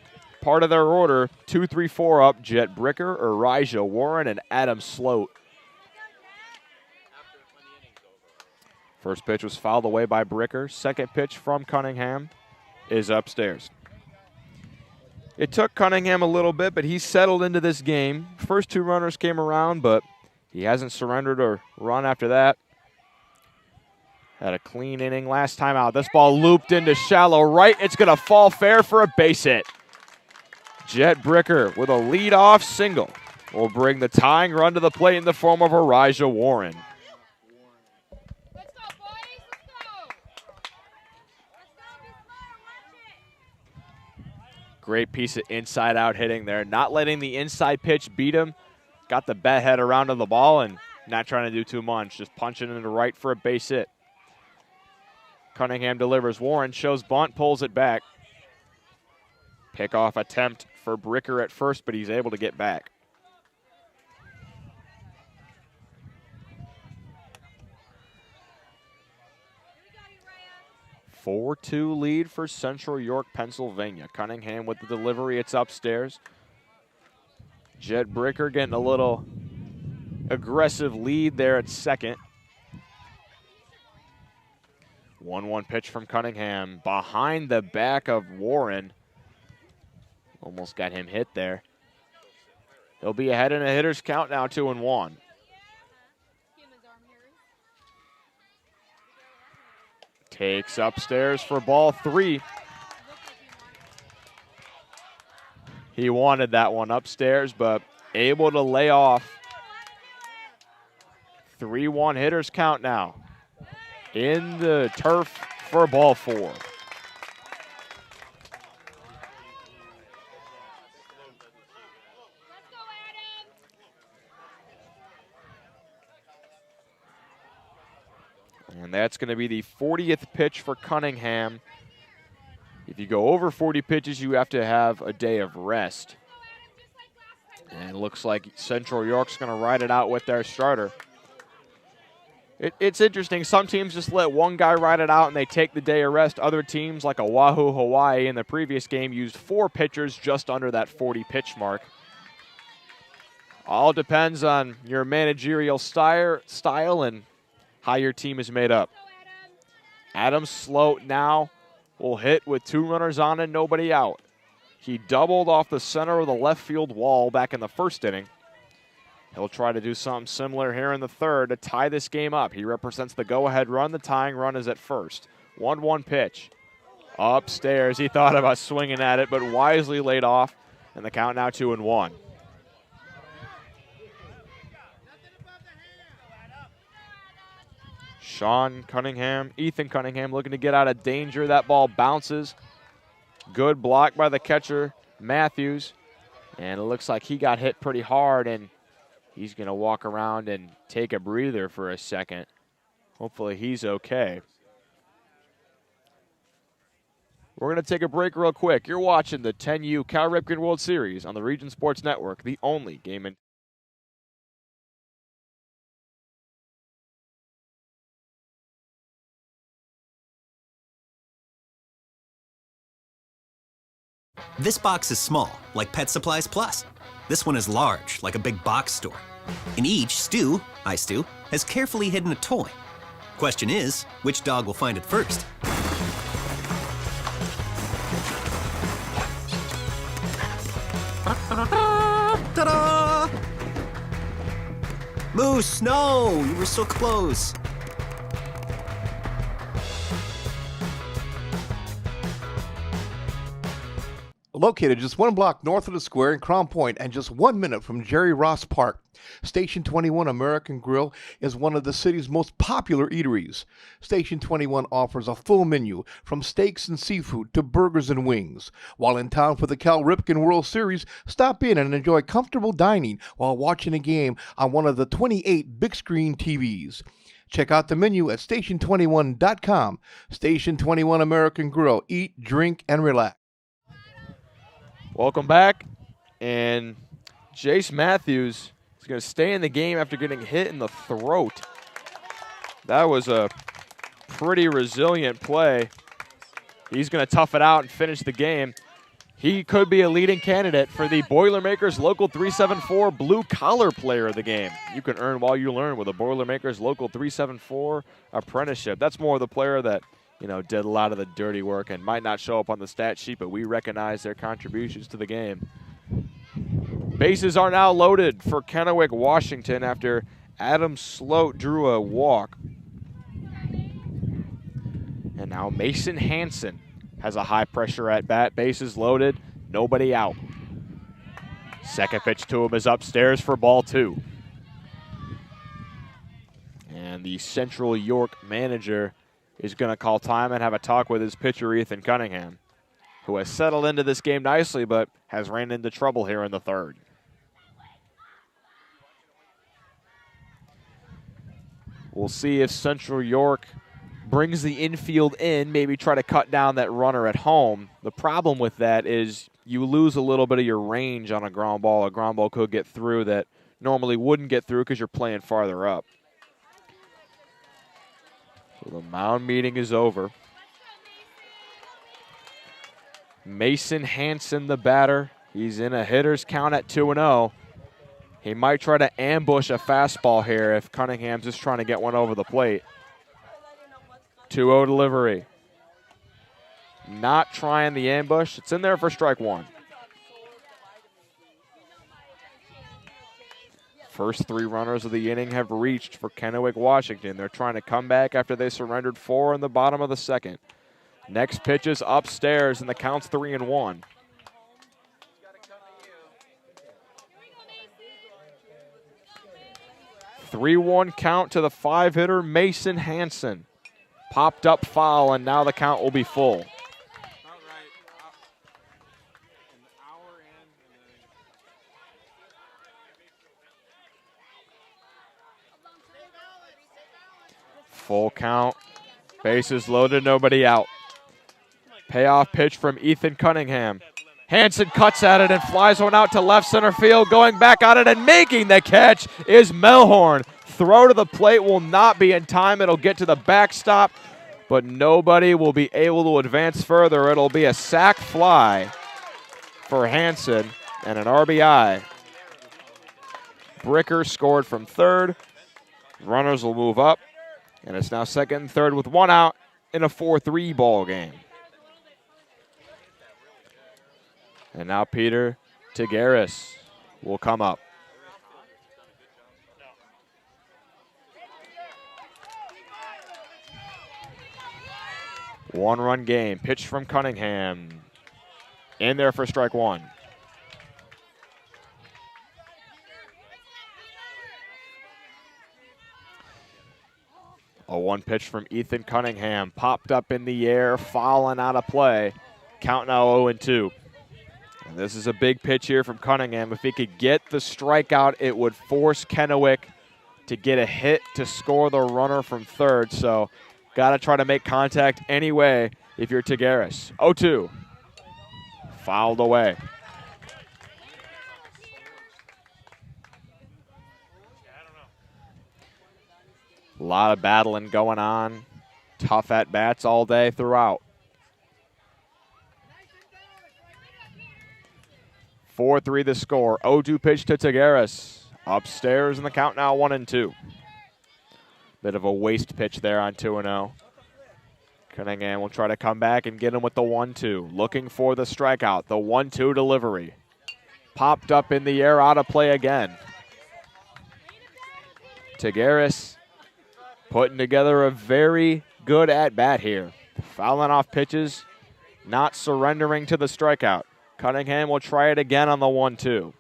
part of their order, 2, 3, 4 up, Jet Bricker, Elijah Warren, and Adam Sloat. First pitch was fouled away by Bricker. Second pitch from Cunningham is upstairs. It took Cunningham a little bit, but he's settled into this game. First 2 runners came around, but he hasn't surrendered or run after that. Had a clean inning last time out. This ball looped into shallow right. It's going to fall fair for a base hit. Jet Bricker with a leadoff single will bring the tying run to the plate in the form of Elijah Warren. Let's go, boys. Let's go. Great piece of inside-out hitting there. Not letting the inside pitch beat him. Got the bat head around to the ball and not trying to do too much. Just punching into right for a base hit. Cunningham delivers. Warren shows bunt, pulls it back. Pickoff attempt for Bricker at first, but he's able to get back. A 4-2 lead for Central York, Pennsylvania. Cunningham with the delivery. It's upstairs. Jet Bricker getting a little aggressive lead there at second. 1-1 pitch from Cunningham behind the back of Warren. Almost got him hit there. He'll be ahead in a hitter's count now, 2-1. Takes upstairs for ball 3. He wanted that one upstairs, but able to lay off. 3-1 hitter's count now. In the turf for ball 4. And that's going to be the 40th pitch for Cunningham. If you go over 40 pitches, you have to have a day of rest. And it looks like Central York's going to ride it out with their starter. It's interesting. Some teams just let one guy ride it out and they take the day of rest. Other teams, like Oahu, Hawaii, in the previous game, used 4 pitchers just under that 40 pitch mark. All depends on your managerial style and how your team is made up. Adam Sloat now will hit with 2 runners on and nobody out. He doubled off the center of the left field wall back in the first inning. He'll try to do something similar here in the third to tie this game up. He represents the go-ahead run. The tying run is at first. 1-1 pitch. Upstairs, he thought about swinging at it, but wisely laid off, and the count now 2-1. Ethan Cunningham looking to get out of danger. That ball bounces. Good block by the catcher, Matthews. And it looks like he got hit pretty hard, and he's going to walk around and take a breather for a second. Hopefully he's okay. We're going to take a break real quick. You're watching the 10U Cal Ripken World Series on the Region Sports Network, the only game in. This box is small, like Pet Supplies Plus. This one is large, like a big box store. In each, Stu, has carefully hidden a toy. Question is, which dog will find it first? Ta-da! Moose, no! You were so close. Located just 1 block north of the square in Crown Point and just 1 minute from Jerry Ross Park, Station 21 American Grill is one of the city's most popular eateries. Station 21 offers a full menu from steaks and seafood to burgers and wings. While in town for the Cal Ripken World Series, stop in and enjoy comfortable dining while watching a game on one of the 28 big screen TVs. Check out the menu at station21.com. Station 21 American Grill. Eat, drink, and relax. Welcome back, and Jace Matthews is going to stay in the game after getting hit in the throat. That was a pretty resilient play. He's going to tough it out and finish the game. He could be a leading candidate for the Boilermakers Local 374 Blue Collar Player of the Game. You can earn while you learn with a Boilermakers Local 374 apprenticeship. That's more of the player that did a lot of the dirty work and might not show up on the stat sheet, but we recognize their contributions to the game. Bases are now loaded for Kennewick, Washington after Adam Sloat drew a walk. And now Mason Hansen has a high pressure at bat. Bases loaded, nobody out. Second pitch to him is upstairs for ball 2. And the Central York manager is going to call time and have a talk with his pitcher, Ethan Cunningham, who has settled into this game nicely but has ran into trouble here in the third. We'll see if Central York brings the infield in, maybe try to cut down that runner at home. The problem with that is you lose a little bit of your range on a ground ball. A ground ball could get through that normally wouldn't get through because you're playing farther up. So the mound meeting is over. Mason Hansen, the batter. He's in a hitter's count at 2-0. He might try to ambush a fastball here if Cunningham's just trying to get one over the plate. 2-0 delivery. Not trying the ambush. It's in there for strike 1. First 3 runners of the inning have reached for Kennewick, Washington. They're trying to come back after they surrendered 4 in the bottom of the second. Next pitch is upstairs, and the count's 3-1. Three-one count to the 5-hitter, Mason Hansen. Popped up foul, and now the count will be full. Full count. Bases loaded, nobody out. Payoff pitch from Ethan Cunningham. Hansen cuts at it and flies one out to left center field. Going back on it and making the catch is Melhorn. throw to the plate will not be in time. It'll get to the backstop, but nobody will be able to advance further. It'll be a sac fly for Hansen and an RBI. Bricker scored from third. Runners will move up, and it's now second and third with one out in a 4-3 ball game. And now Peter Tigueras will come up. One-run game. Pitch from Cunningham. In there for strike one. A one pitch from Ethan Cunningham. Popped up in the air, fouling out of play. Count now 0-2. And this is a big pitch here from Cunningham. If he could get the strikeout, it would force Kennewick to get a hit to score the runner from third. So got to try to make contact anyway if you're Tigueras. 0-2. Fouled away. A lot of battling going on. Tough at-bats all day throughout. 4-3 the score. 0-2 pitch to Tigueras. Upstairs in the count now 1-2. Bit of a waste pitch there on 2-0. Cunningham will try to come back and get him with the 1-2. Looking for the strikeout. The 1-2 delivery. Popped up in the air, out of play again. Tigueras putting together a very good at-bat here. Fouling off pitches, not surrendering to the strikeout. Cunningham will try it again on the 1-2.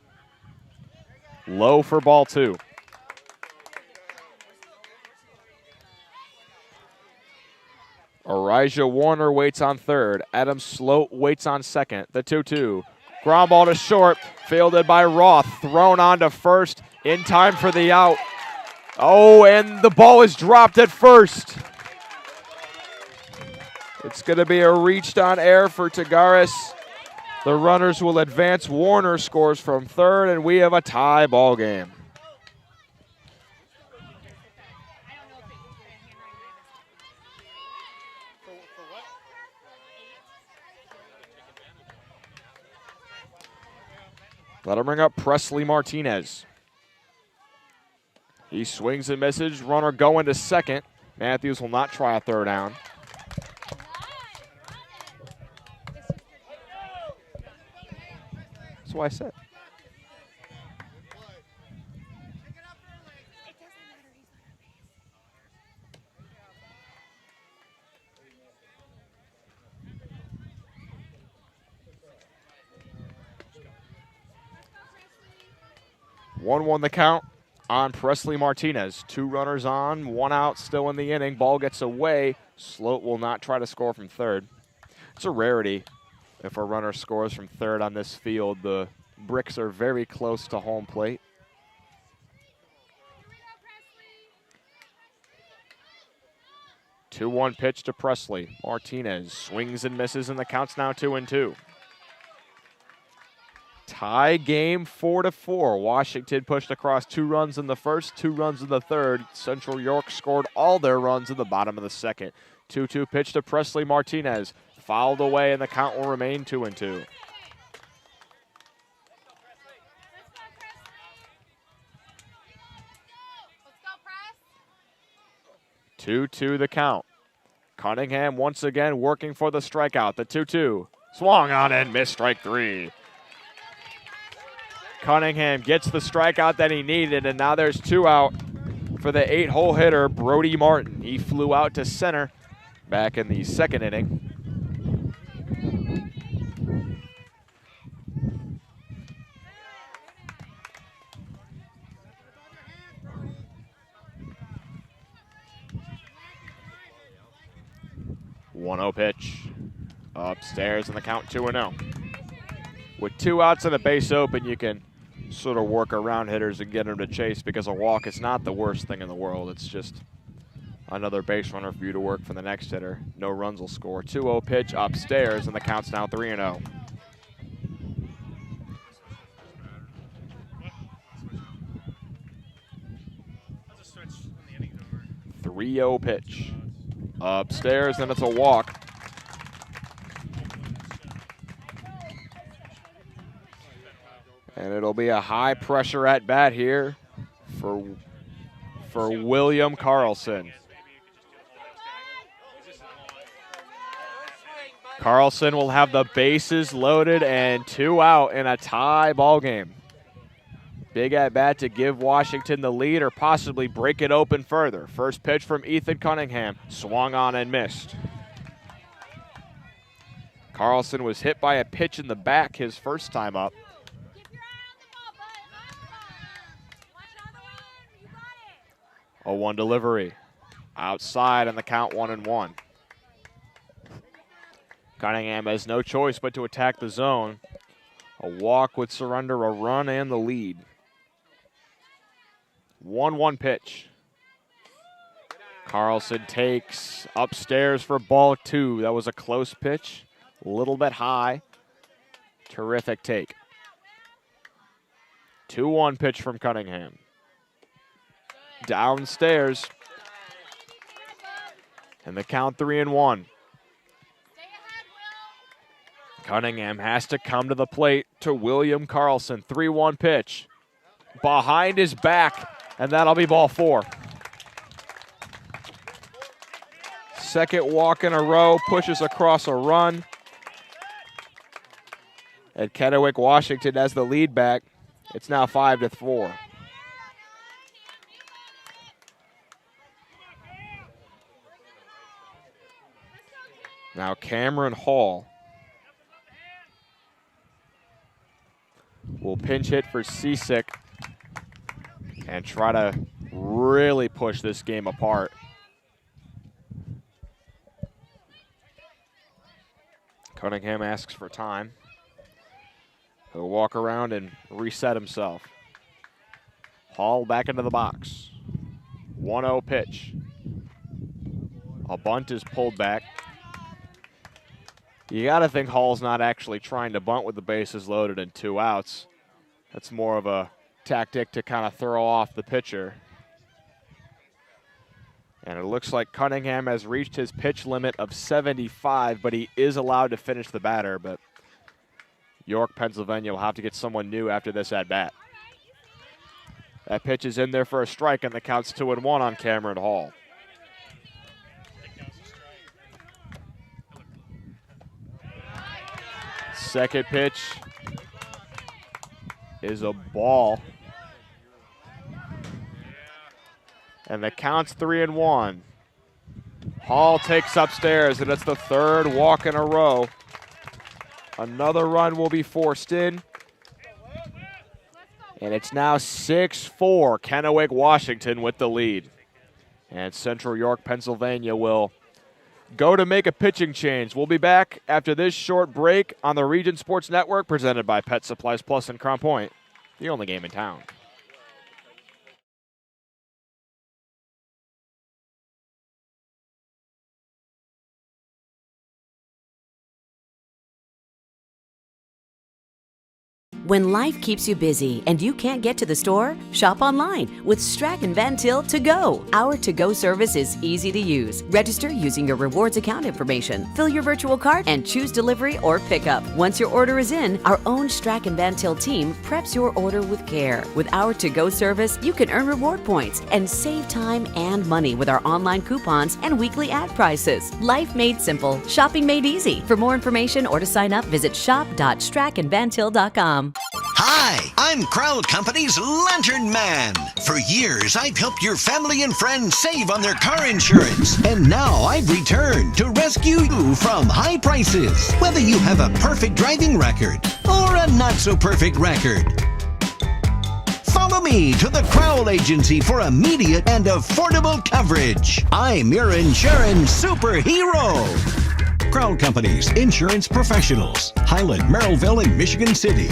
Low for ball two. Arijah Warner waits on third. Adam Sloat waits on second. The 2-2. Ground ball to short. Fielded by Roth. Thrown on to first in time for the out. Oh, and the ball is dropped at first. It's going to be a reached on air for Tigueras. The runners will advance. Warner scores from third, and we have a tie ball game. Let him bring up Presley Martinez. He swings and misses. Runner going to second. Matthews will not try a third down. That's what I said. One the count on Presley Martinez. Two runners on, one out, still in the inning. Ball gets away. Sloat will not try to score from third. It's a rarity if a runner scores from third on this field. The bricks are very close to home plate. Two-one pitch to Presley. Martinez swings and misses, and the count's now 2-2. Tie game 4-4. Washington pushed across 2 runs in the first, 2 runs in the third. Central York scored all their runs in the bottom of the second. 2-2 pitch to Presley Martinez. Fouled away, and the count will remain 2-2. Let's go, 2-2 the count. Cunningham once again working for the strikeout. The 2-2. Swung on and missed strike 3. Cunningham gets the strikeout that he needed, and now there's 2 out for the 8-hole hitter, Brody Martin. He flew out to center back in the second inning. One-0 pitch. Upstairs in the count 2-0. With 2 outs and a base open, you can sort of work around hitters and get them to chase, because a walk is not the worst thing in the world. It's just another base runner for you to work for the next hitter. No runs will score. 2-0 pitch upstairs, and the count's now 3-0. 3-0 pitch. Upstairs, and it's a walk. And it'll be a high pressure at bat here for William Carlson. Carlson will have the bases loaded and 2 out in a tie ball game. Big at bat to give Washington the lead or possibly break it open further. First pitch from Ethan Cunningham, swung on and missed. Carlson was hit by a pitch in the back his first time up. A 1 delivery. Outside and the count 1-1. Cunningham has no choice but to attack the zone. A walk would surrender a run and the lead. 1-1 pitch. Carlson takes upstairs for ball 2. That was a close pitch, a little bit high. Terrific take. 2-1 pitch from Cunningham. Downstairs. And the count 3-1. Cunningham has to come to the plate to William Carlson. 3-1 pitch. Behind his back, and that'll be ball 4. Second walk in a row, pushes across a run. And Kennewick, Washington has the lead back. It's now 5-4. Now Cameron Hall will pinch hit for Cisick and try to really push this game apart. Cunningham asks for time. He'll walk around and reset himself. Hall back into the box. 1-0 pitch. A bunt is pulled back. You got to think Hall's not actually trying to bunt with the bases loaded and 2 outs. That's more of a tactic to kind of throw off the pitcher. And it looks like Cunningham has reached his pitch limit of 75, but he is allowed to finish the batter. But York, Pennsylvania will have to get someone new after this at-bat. That pitch is in there for a strike, and the count's 2-1 on Cameron Hall. Second pitch is a ball. And the count's 3-1. Hall takes upstairs, and it's the 3rd walk in a row. Another run will be forced in. And it's now 6-4. Kennewick, Washington with the lead. And Central York, Pennsylvania will go to make a pitching change. We'll be back after this short break on the Region Sports Network, presented by Pet Supplies Plus in Crown Point, the only game in town. When life keeps you busy and you can't get to the store, shop online with Strachan Van Til To Go. Our to-go service is easy to use. Register using your rewards account information, fill your virtual card, and choose delivery or pickup. Once your order is in, our own Strachan Van Til team preps your order with care. With our to-go service, you can earn reward points and save time and money with our online coupons and weekly ad prices. Life made simple, shopping made easy. For more information or to sign up, visit shop.strachanvantil.com. Hi, I'm Crowd Company's Lantern Man. For years, I've helped your family and friends save on their car insurance. And now I've returned to rescue you from high prices. Whether you have a perfect driving record or a not-so-perfect record. Follow me to the Crowd Agency for immediate and affordable coverage. I'm your insurance superhero. Crowd Company's insurance professionals. Highland, Merrillville, and Michigan City.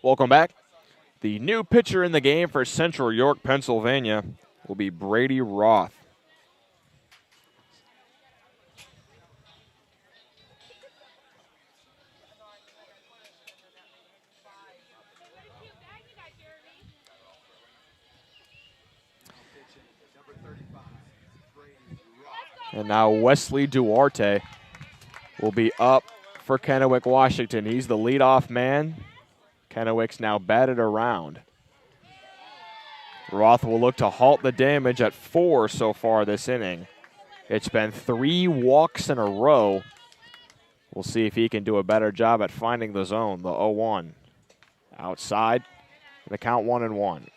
Welcome back. The new pitcher in the game for Central York, Pennsylvania, will be Brady Roth. And now Wesley Duarte will be up for Kennewick, Washington. He's the leadoff man. Kennewick's now batted around. Roth will look to halt the damage at 4 so far this inning. It's been 3 walks in a row. We'll see if he can do a better job at finding the zone. The 0-1 outside. The count 1-1.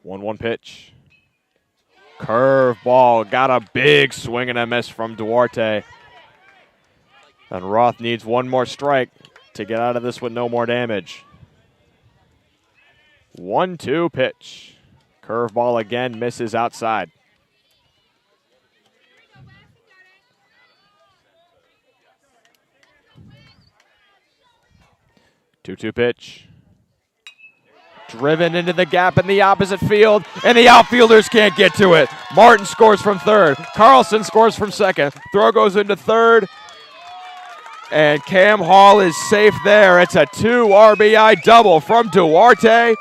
1-1 pitch. Curve ball. Got a big swing and a miss from Duarte. And Roth needs one more strike to get out of this with no more damage. 1-2 pitch. Curve ball again, misses outside. Two-two pitch. Driven into the gap in the opposite field, and the outfielders can't get to it. Martin scores from third. Carlson scores from second. Throw goes into third, and Cam Hall is safe there. It's a 2 RBI double from Duarte,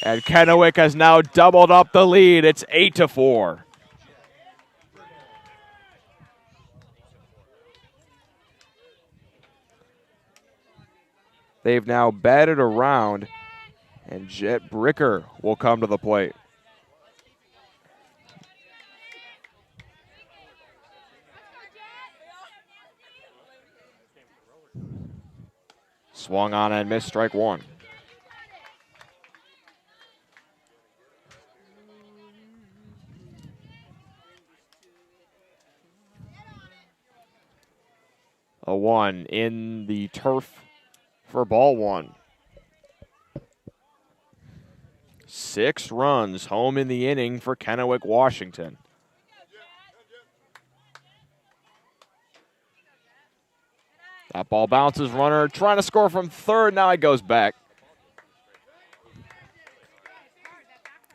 and Kennewick has now doubled up the lead. It's 8-4. They've now batted around, and Jet Bricker will come to the plate. Swung on and missed, strike 1. A 1 in the turf for ball 1. 6 runs home in the inning for Kennewick, Washington. That ball bounces, runner trying to score from third. Now he goes back.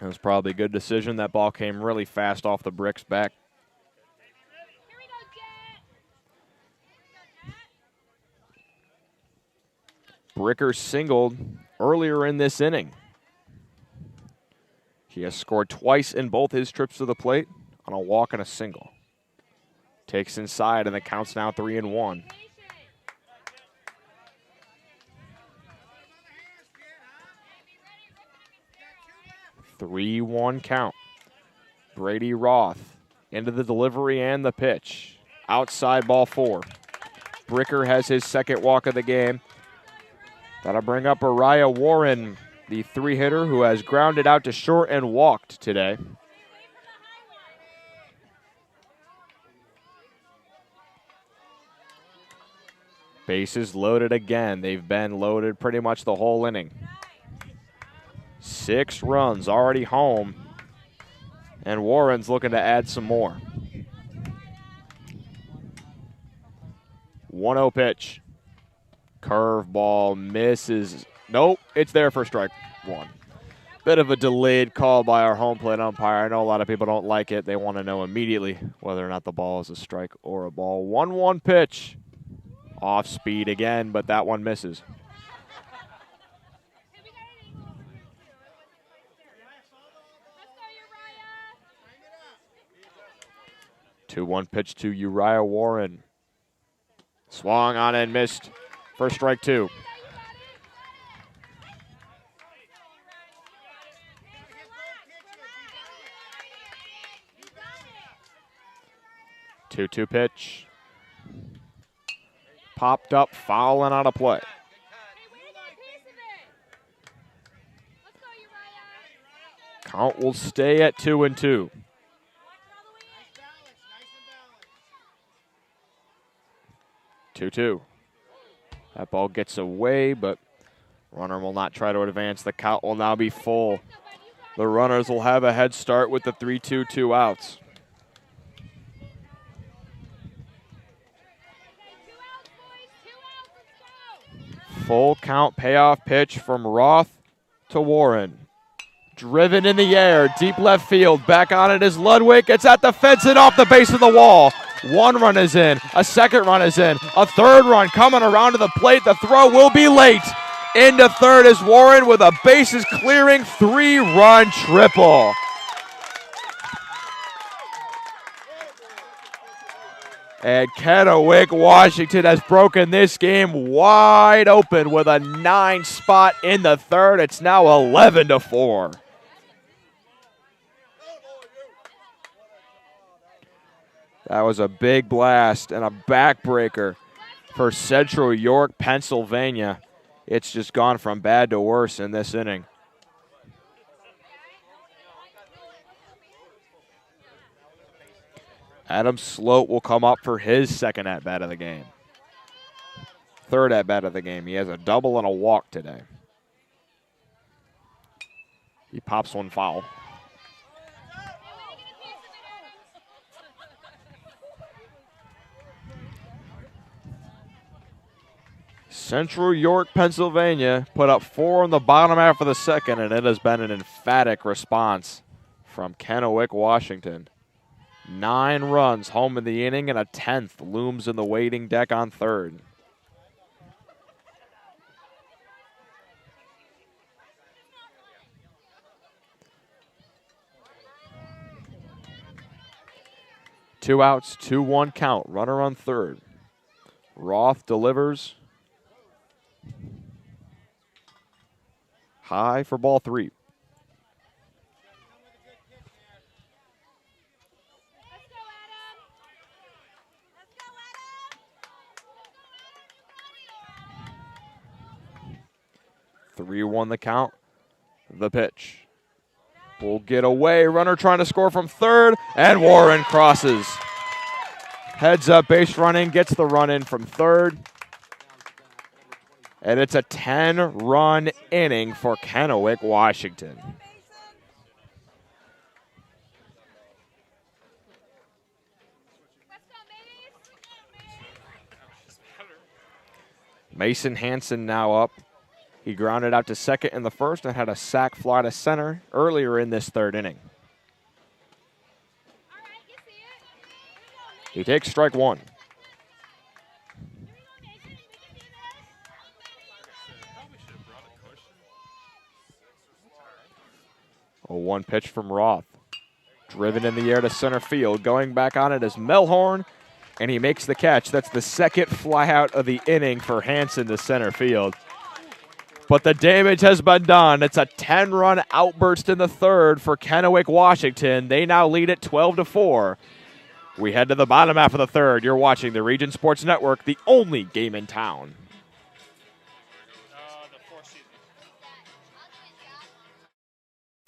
It was probably a good decision. That ball came really fast off the bricks back. Bricker singled earlier in this inning. He has scored twice in both his trips to the plate on a walk and a single. Takes inside, and the count's now 3-1. (3-1) count. Brady Roth into the delivery and the pitch. Outside, ball 4. Bricker has his second walk of the game. That'll bring up Uriah Warren, the 3-hitter who has grounded out to short and walked today. Bases loaded again. They've been loaded pretty much the whole inning. 6 runs already home, and Warren's looking to add some more. 1-0 pitch. Curveball misses. Nope, it's there for strike 1. Bit of a delayed call by our home plate umpire. I know a lot of people don't like it. They want to know immediately whether or not the ball is a strike or a ball. 1-1 pitch. Off speed again, but that one misses. Two 2-1 pitch to Uriah Warren. Swung on and missed for strike 2. Two pitch. Popped up, foul and out of play. Count will stay at 2-2. Two. That ball gets away, but runner will not try to advance. The count will now be full. The runners will have a head start with the 3-2, 2 outs. Full count payoff pitch from Roth to Warren. Driven in the air, deep left field. Back on it is Ludwig. It's at the fence and off the base of the wall. One run is in. A second run is in. A third run coming around to the plate. The throw will be late. Into third is Warren with a bases clearing 3-run triple. And Kennewick, Washington has broken this game wide open with a 9 spot in the third. It's now 11-4. That was a big blast and a backbreaker for Central York, Pennsylvania. It's just gone from bad to worse in this inning. Adam Sloat will come up for his second at-bat of the game. Third at-bat of the game. He has a double and a walk today. He pops one foul. Central York, Pennsylvania put up 4 in the bottom half of the second, and it has been an emphatic response from Kennewick, Washington. 9 runs home in the inning, and a 10th looms in the waiting deck on third. Two outs, 2-1 count, runner on third. Roth delivers. High for ball 3. Adam. 3-1 the count. The pitch. Will get away. Runner trying to score from third, and Warren crosses. Heads up, base running, gets the run in from third. And it's a 10-run inning for Kennewick, Washington. Mason Hansen now up. He grounded out to second in the first and had a sac fly to center earlier in this third inning. He takes strike 1. A 1 pitch from Roth. Driven in the air to center field. Going back on it is Melhorn, and he makes the catch. That's the second flyout of the inning for Hansen to center field. But the damage has been done. It's a 10-run outburst in the third for Kennewick, Washington. They now lead it 12-4. We head to the bottom half of the third. You're watching the Region Sports Network, the only game in town.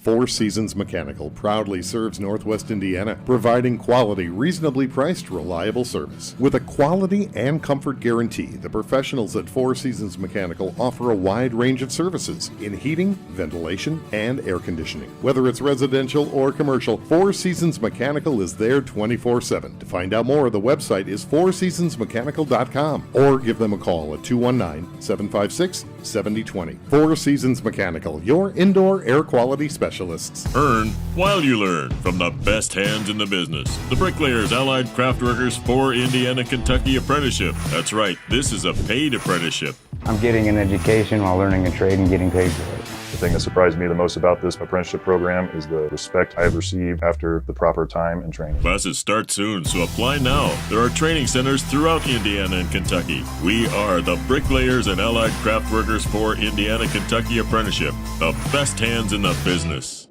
Four Seasons Mechanical proudly serves Northwest Indiana, providing quality, reasonably priced, reliable service. With a quality and comfort guarantee, the professionals at Four Seasons Mechanical offer a wide range of services in heating, ventilation, and air conditioning. Whether it's residential or commercial, Four Seasons Mechanical is there 24/7. To find out more, the website is fourseasonsmechanical.com or give them a call at 219-756-7020. Four Seasons Mechanical, your indoor air quality specialist. Earn while you learn from the best hands in the business. The Bricklayers Allied Craftworkers for Indiana, Kentucky Apprenticeship. That's right, this is a paid apprenticeship. I'm getting an education while learning a trade and getting paid for it. The thing that surprised me the most about this apprenticeship program is the respect I've received after the proper time and training. Classes start soon, so apply now. There are training centers throughout Indiana and Kentucky. We are the Bricklayers and Allied Craftworkers for Indiana, Kentucky Apprenticeship. The best hands in the business.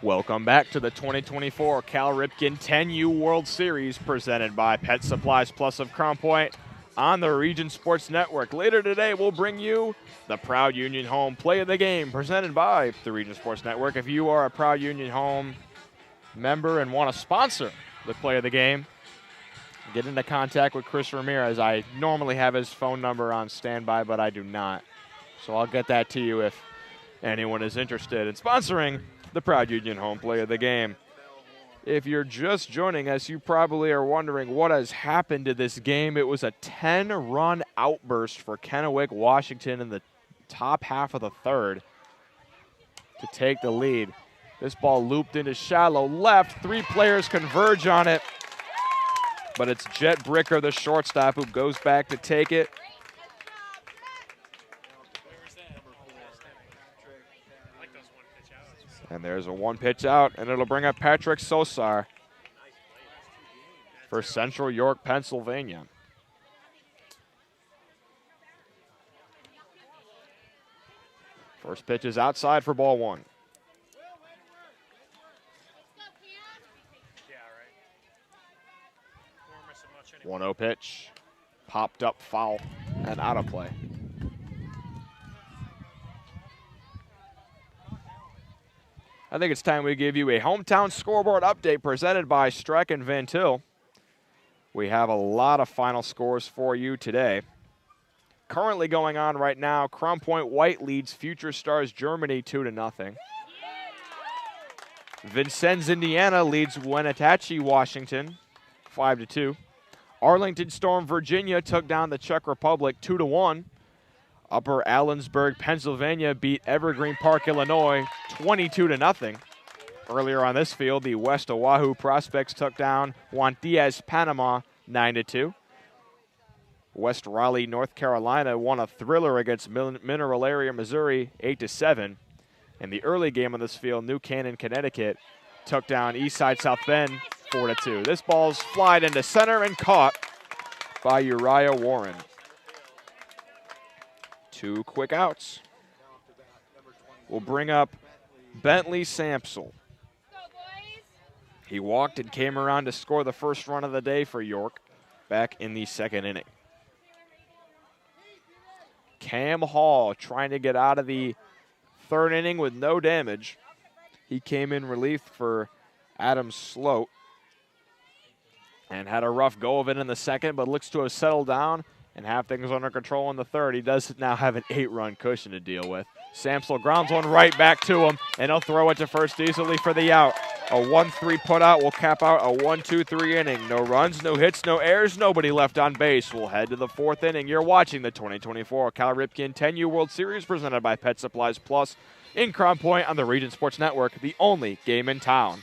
Welcome back to the 2024 Cal Ripken 10U World Series presented by Pet Supplies Plus of Crown Point on the Region Sports Network. Later today, we'll bring you the Proud Union Home Play of the Game presented by the Region Sports Network. If you are a Proud Union Home member and want to sponsor the Play of the Game, get into contact with Chris Ramirez. I normally have his phone number on standby, but I do not. So I'll get that to you if anyone is interested in sponsoring the Proud Union Home Play of the Game. If you're just joining us, you probably are wondering what has happened to this game. It was a 10-run outburst for Kennewick, Washington in the top half of the third to take the lead. This ball looped into shallow left. 3 players converge on it, but it's Jet Bricker, the shortstop, who goes back to take it. And there's a 1-pitch out, and it'll bring up Patrick Sosar for Central York, Pennsylvania. First pitch is outside for ball 1. 1-0 pitch, popped up foul and out of play. I think it's time we give you a hometown scoreboard update presented by Ripken Van Til. We have a lot of final scores for you today. Currently going on right now, Crown Point White leads Future Stars Germany 2-0. Vincennes, Indiana leads Wenatchee, Washington 5-2. Arlington Storm, Virginia took down the Czech Republic 2-1. Upper Allensburg, Pennsylvania beat Evergreen Park, Illinois 22-0. Earlier on this field, the West Oahu Prospects took down Juan Diaz, Panama 9-2. West Raleigh, North Carolina won a thriller against Mineral Area, Missouri 8-7. In the early game on this field, New Canaan, Connecticut took down Eastside South Bend 4-2. This ball's flied into center and caught by Uriah Warren. 2 quick outs. We'll bring up Bentley Sampsell. He walked and came around to score the first run of the day for York back in the 2nd inning. Cam Hall trying to get out of the 3rd inning with no damage. He came in relief for Adam Sloat and had a rough go of it in the 2nd, but looks to have settled down and have things under control in the 3rd. He does now have an 8-run cushion to deal with. Sampsell grounds one right back to him, and he'll throw it to first easily for the out. A 1-3 putout will cap out a 1-2-3 inning. No runs, no hits, no errors, nobody left on base. We'll head to the 4th inning. You're watching the 2024 Cal Ripken 10U World Series presented by Pet Supplies Plus in Crown Point on the Region Sports Network, the only game in town.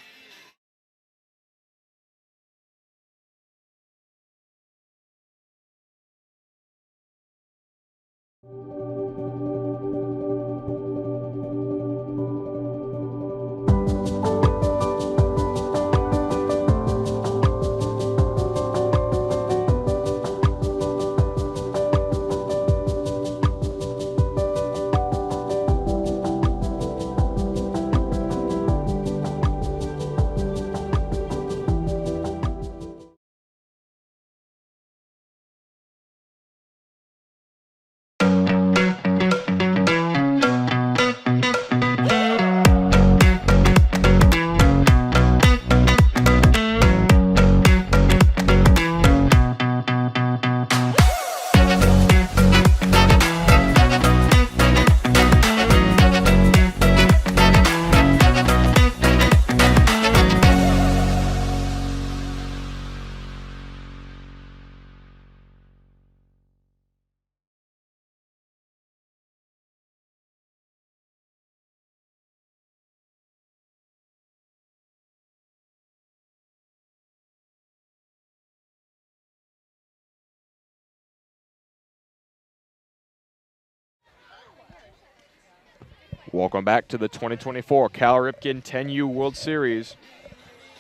Welcome back to the 2024 Cal Ripken 10U World Series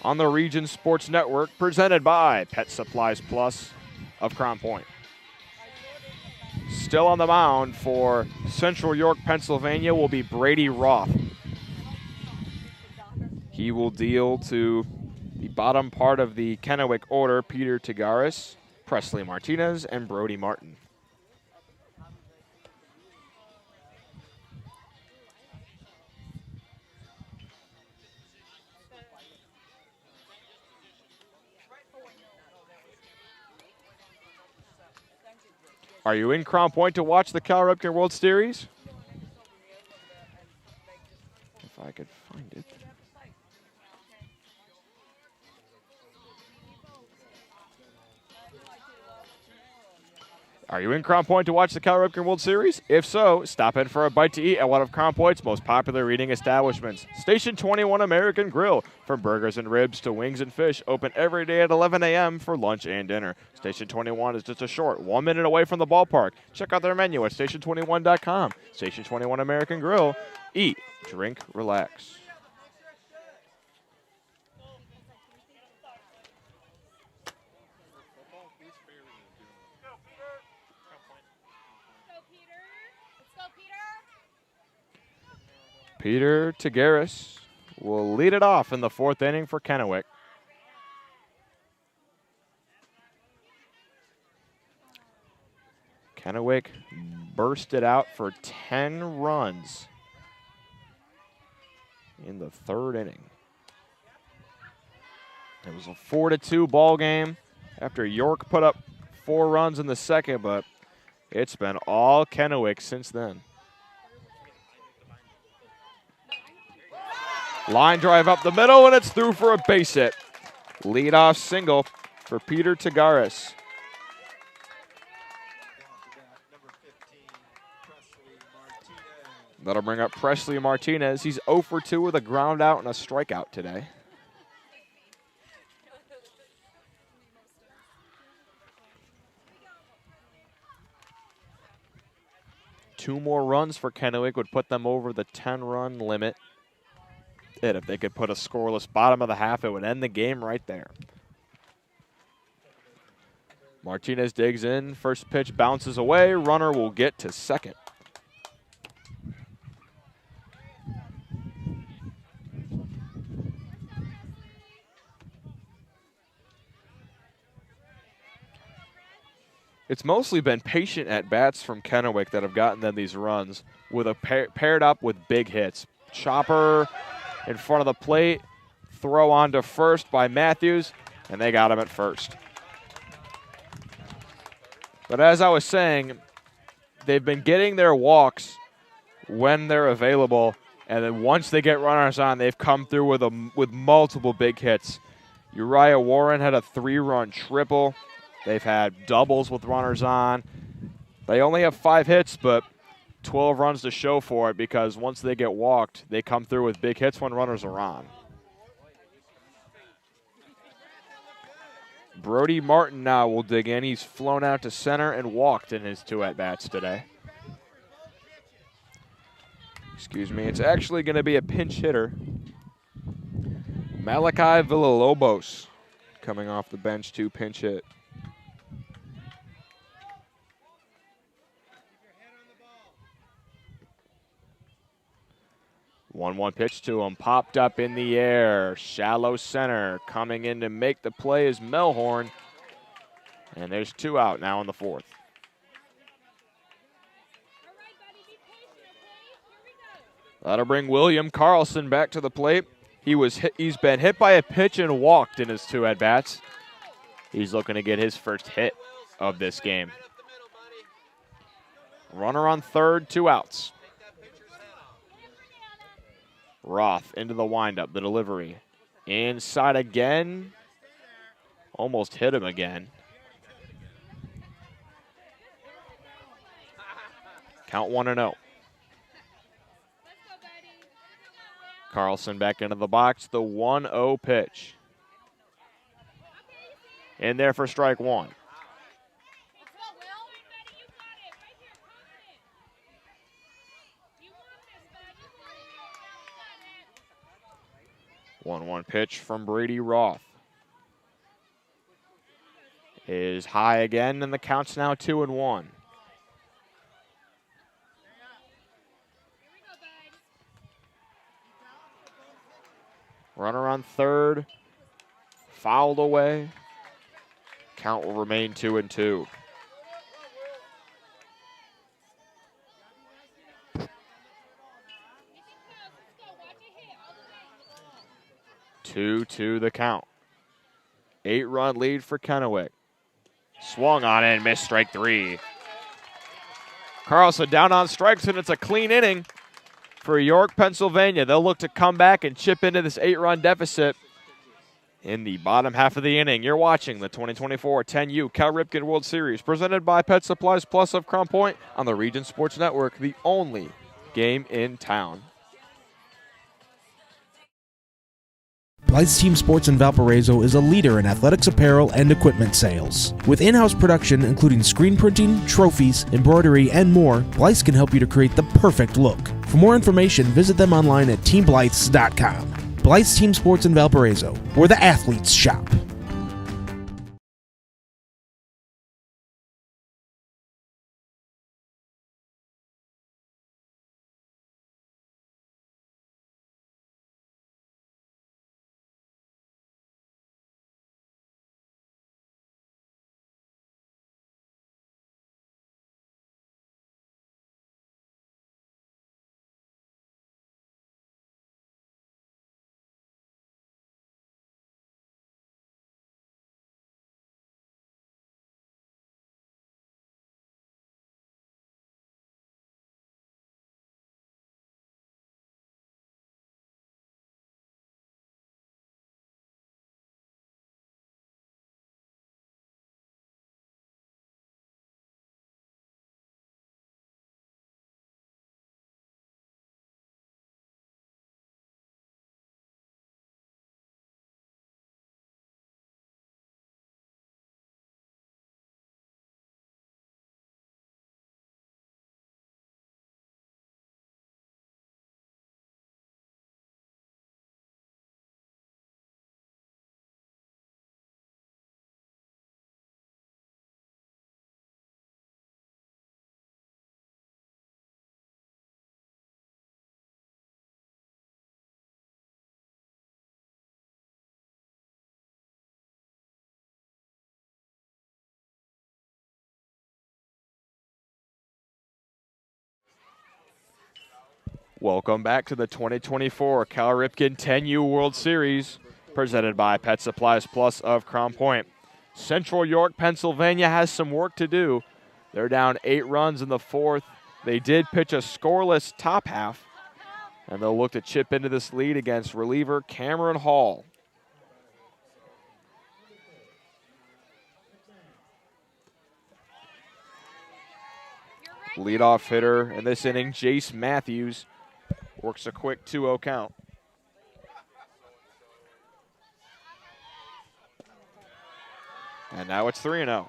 on the Region Sports Network, presented by Pet Supplies Plus of Crown Point. Still on the mound for Central York, Pennsylvania will be Brady Roth. He will deal to the bottom part of the Kennewick order, Peter Tagaris, Presley Martinez, and Brody Martin. Are you in Crown Point to watch the Cal Ripken World Series? If I could find it. Are you in Crown Point to watch the Cal Ripken World Series? If so, stop in for a bite to eat at one of Crown Point's most popular eating establishments. Station 21 American Grill. From burgers and ribs to wings and fish, open every day at 11 a.m. for lunch and dinner. Station 21 is just a short 1 minute away from the ballpark. Check out their menu at station21.com. Station 21 American Grill. Eat, drink, relax. Peter Tagaris will lead it off in the 4th inning for Kennewick. Kennewick bursted out for 10 runs in the 3rd inning. It was a 4-2 ball game after York put up 4 runs in the 2nd, but it's been all Kennewick since then. Line drive up the middle, and it's through for a base hit. Leadoff single for Peter Tagaris. That'll bring up Presley Martinez. He's 0 for 2 with a ground out and a strikeout today. Two more runs for Kennewick would put them over the 10-run limit. If they could put a scoreless bottom of the half, it would end the game right there. Martinez digs in. First pitch bounces away. Runner will get to second. It's mostly been patient at-bats from Kennewick that have gotten them these runs, with a paired up with big hits. Chopper in front of the plate, throw on to first by Matthews, and they got him at first. But as I was saying, they've been getting their walks when they're available, and then once they get runners on, they've come through with multiple big hits. Uriah Warren had a 3-run triple. They've had doubles with runners on. They only have 5 hits, but 12 runs to show for it, because once they get walked, they come through with big hits when runners are on. Brody Martin now will dig in. He's flown out to center and walked in his 2 at-bats today. Excuse me. It's actually going to be a pinch hitter. Malachi Villalobos coming off the bench to pinch hit. 1-1 pitch to him, popped up in the air, shallow center. Coming in to make the play is Melhorn, and there's 2 out now in the 4th. That'll bring William Carlson back to the plate. He's been hit by a pitch and walked in his 2 at-bats. He's looking to get his first hit of this game. Runner on third, 2 outs. Roth into the windup, the delivery. Inside again. Almost hit him again. Count 1-0. Carlson back into the box, the 1-0 pitch. In there for strike 1. 1-1 pitch from Brady Roth. Is high again, and the count's now 2-1. Runner on third. Fouled away. Count will remain 2-2. Two the count. 8-run lead for Kennewick. Swung on and missed strike 3. Carlson down on strikes, and it's a clean inning for York, Pennsylvania. They'll look to come back and chip into this 8-run deficit in the bottom half of the inning. You're watching the 2024 10U Cal Ripken World Series presented by Pet Supplies Plus of Crown Point on the Region Sports Network, the only game in town. Blythe's Team Sports in Valparaiso is a leader in athletics apparel and equipment sales. With in-house production including screen printing, trophies, embroidery, and more, Blythe's can help you to create the perfect look. For more information, visit them online at teamblythes.com. Blythe's Team Sports in Valparaiso, where the athletes shop. Welcome back to the 2024 Cal Ripken 10U World Series, presented by Pet Supplies Plus of Crown Point. Central York, Pennsylvania has some work to do. They're down 8 runs in the 4th. They did pitch a scoreless top half, and they'll look to chip into this lead against reliever Cameron Hall. Leadoff hitter in this inning, Jace Matthews, works a quick 2-0 count. And now it's 3-0.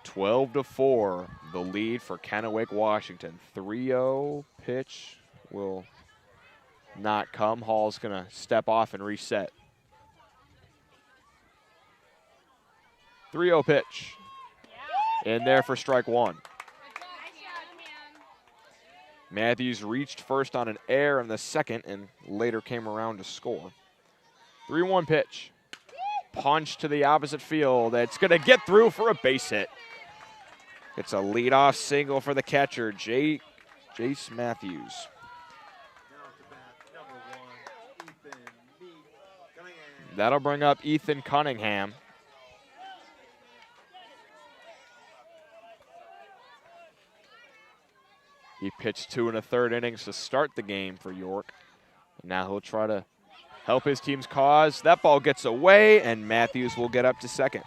12-4, the lead for Kennewick, Washington. 3-0 pitch will not come. Hall's going to step off and reset. 3-0 pitch. In there for strike 1. Matthews reached first on an error in the 2nd and later came around to score. 3-1 pitch. Punch to the opposite field. It's going to get through for a base hit. It's a leadoff single for the catcher, Jace Matthews. That'll bring up Ethan Cunningham. He pitched 2 1/3 innings to start the game for York. Now he'll try to help his team's cause. That ball gets away, and Matthews will get up to second.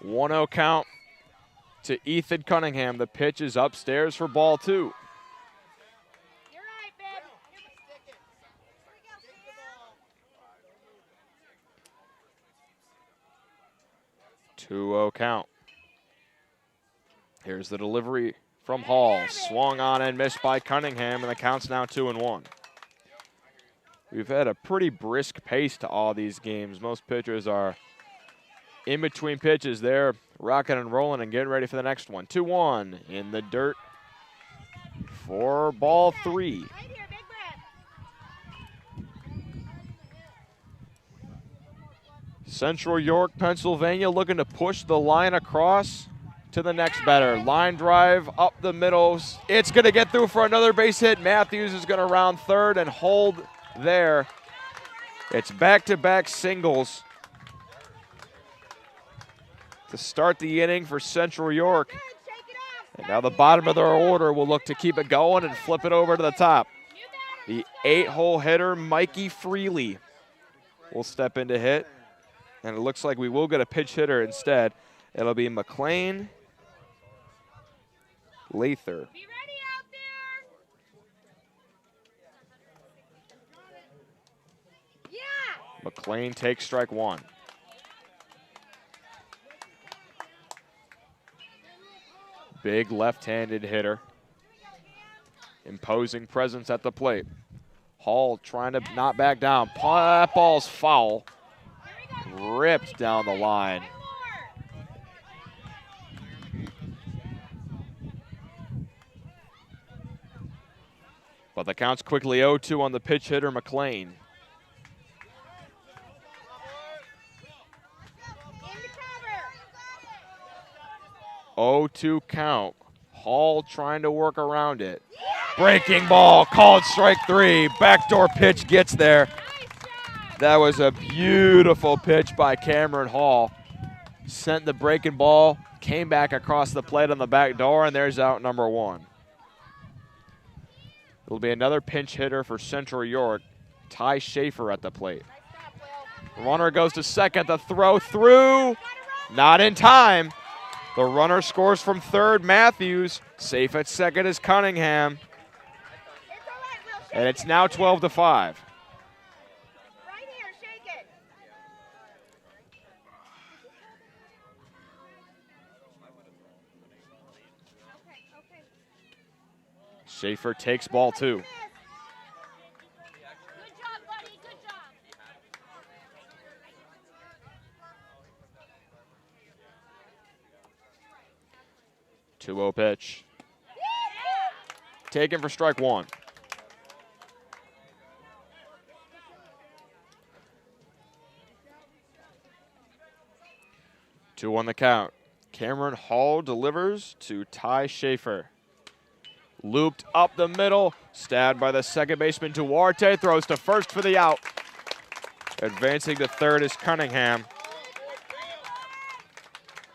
One 1-0 count to Ethan Cunningham. The pitch is upstairs for ball 2. 2-0 count. Here's the delivery from Hall. Swung on and missed by Cunningham, and the count's now 2-1. We've had a pretty brisk pace to all these games. Most pitchers are in between pitches. They're rocking and rolling and getting ready for the next one. 2-1 in the dirt for ball 3. Central York, Pennsylvania looking to push the line across to the next batter. Line drive up the middle. It's going to get through for another base hit. Matthews is going to round third and hold there. It's back-to-back singles to start the inning for Central York. And now the bottom of their order will look to keep it going and flip it over to the top. The 8-hole hitter, Mikey Freely, will step in to hit. And it looks like we will get a pitch hitter instead. It'll be McLean Lather. McLean takes strike 1. Big left-handed hitter. Imposing presence at the plate. Hall trying to not back down. That ball's foul. Ripped down the line. But the count's quickly 0-2 on the pitch hitter, McLean. 0-2 count. Hall trying to work around it. Breaking ball, called strike 3. Backdoor pitch gets there. That was a beautiful pitch by Cameron Hall. Sent the breaking ball, came back across the plate on the back door, and there's out number 1. It'll be another pinch hitter for Central York. Ty Schaefer at the plate. Runner goes to second. The throw through. Not in time. The runner scores from third, Matthews. Safe at second is Cunningham. And it's now 12-5. Schaefer takes ball 2. Good job, buddy. Good job. 2-0 pitch. Taken for strike 1. Two on the count. Cameron Hall delivers to Ty Schaefer. Looped up the middle, stabbed by the second baseman Duarte, throws to first for the out. Advancing to third is Cunningham.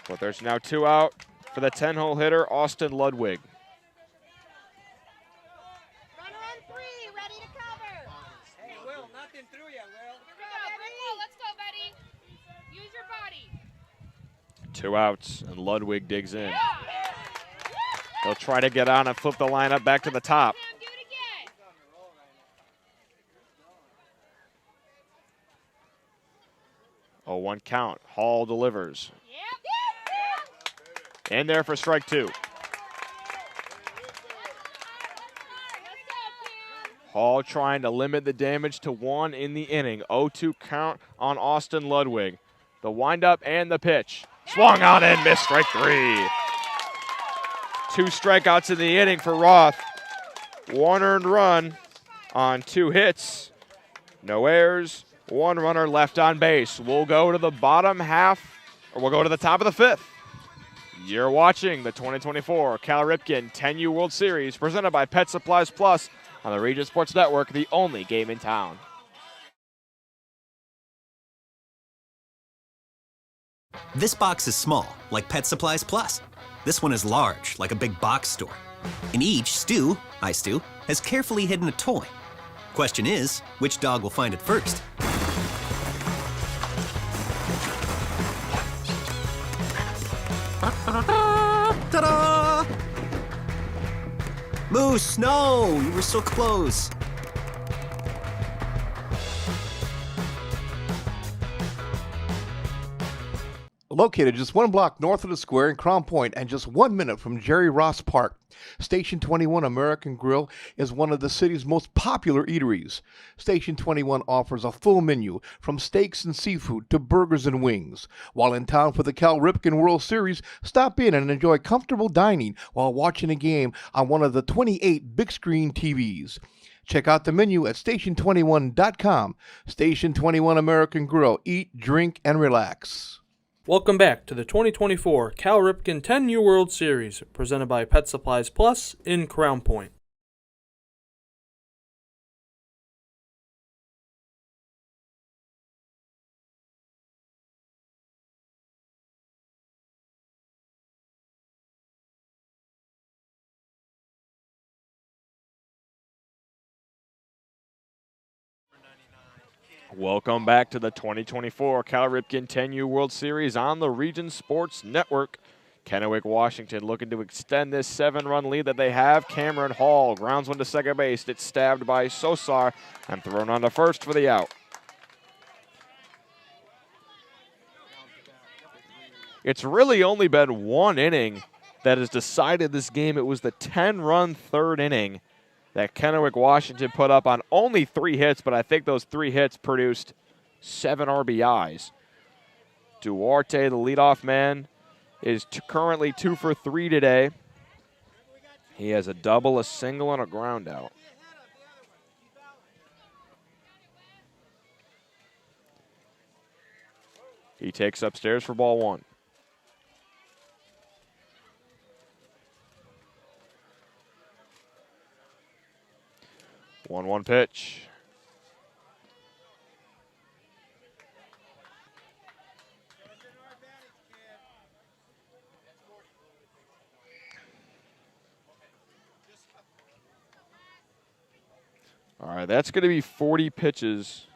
But there's now 2 out for the 10-hole hitter, Austin Ludwig. Runner on 3, ready to cover. Hey, Will, nothing through you, Will. Here we go. Let's go, buddy. Use your body. 2 outs, and Ludwig digs in. He'll try to get on and flip the lineup back to the top. 0-1 count. Hall delivers. In there for strike 2. Hall trying to limit the damage to 1 in the inning. 0-2 count on Austin Ludwig. The windup and the pitch. Swung on and missed, strike 3. 2 strikeouts in the inning for Roth. 1 earned run on 2 hits. No errors. 1 runner left on base. We'll go to the bottom half, or we'll go to the top of the 5th. You're watching the 2024 Cal Ripken 10U World Series presented by Pet Supplies Plus on the Region Sports Network, the only game in town. This box is small, like Pet Supplies Plus. This one is large, like a big box store. In each, Stu, hi Stu, has carefully hidden a toy. Question is, which dog will find it first? Ta-da! Moose, no! You were so close. Located just one block north of the square in Crown Point and just 1 minute from Jerry Ross Park, Station 21 American Grill is one of the city's most popular eateries. Station 21 offers a full menu from steaks and seafood to burgers and wings. While in town for the Cal Ripken World Series, stop in and enjoy comfortable dining while watching a game on one of the 28 big screen TVs. Check out the menu at station21.com. Station 21 American Grill. Eat, drink, and relax. Welcome back to the 2024 Cal Ripken 10U World Series, presented by Pet Supplies Plus in Crown Point. Welcome back to the 2024 Cal Ripken 10U World Series on the Region Sports Network. Kennewick, Washington looking to extend this 7-run lead that they have. Cameron Hall grounds one to second base. It's stabbed by Sosar and thrown on to first for the out. It's really only been one inning that has decided this game. It was the 10-run third inning that Kennewick, Washington put up on only 3 hits, but I think those 3 hits produced 7 RBIs. Duarte, the leadoff man, is currently 2 for 3 today. He has a double, a single, and a ground out. He takes upstairs for ball 1. 1-1 pitch. All right, that's going to be 40 pitches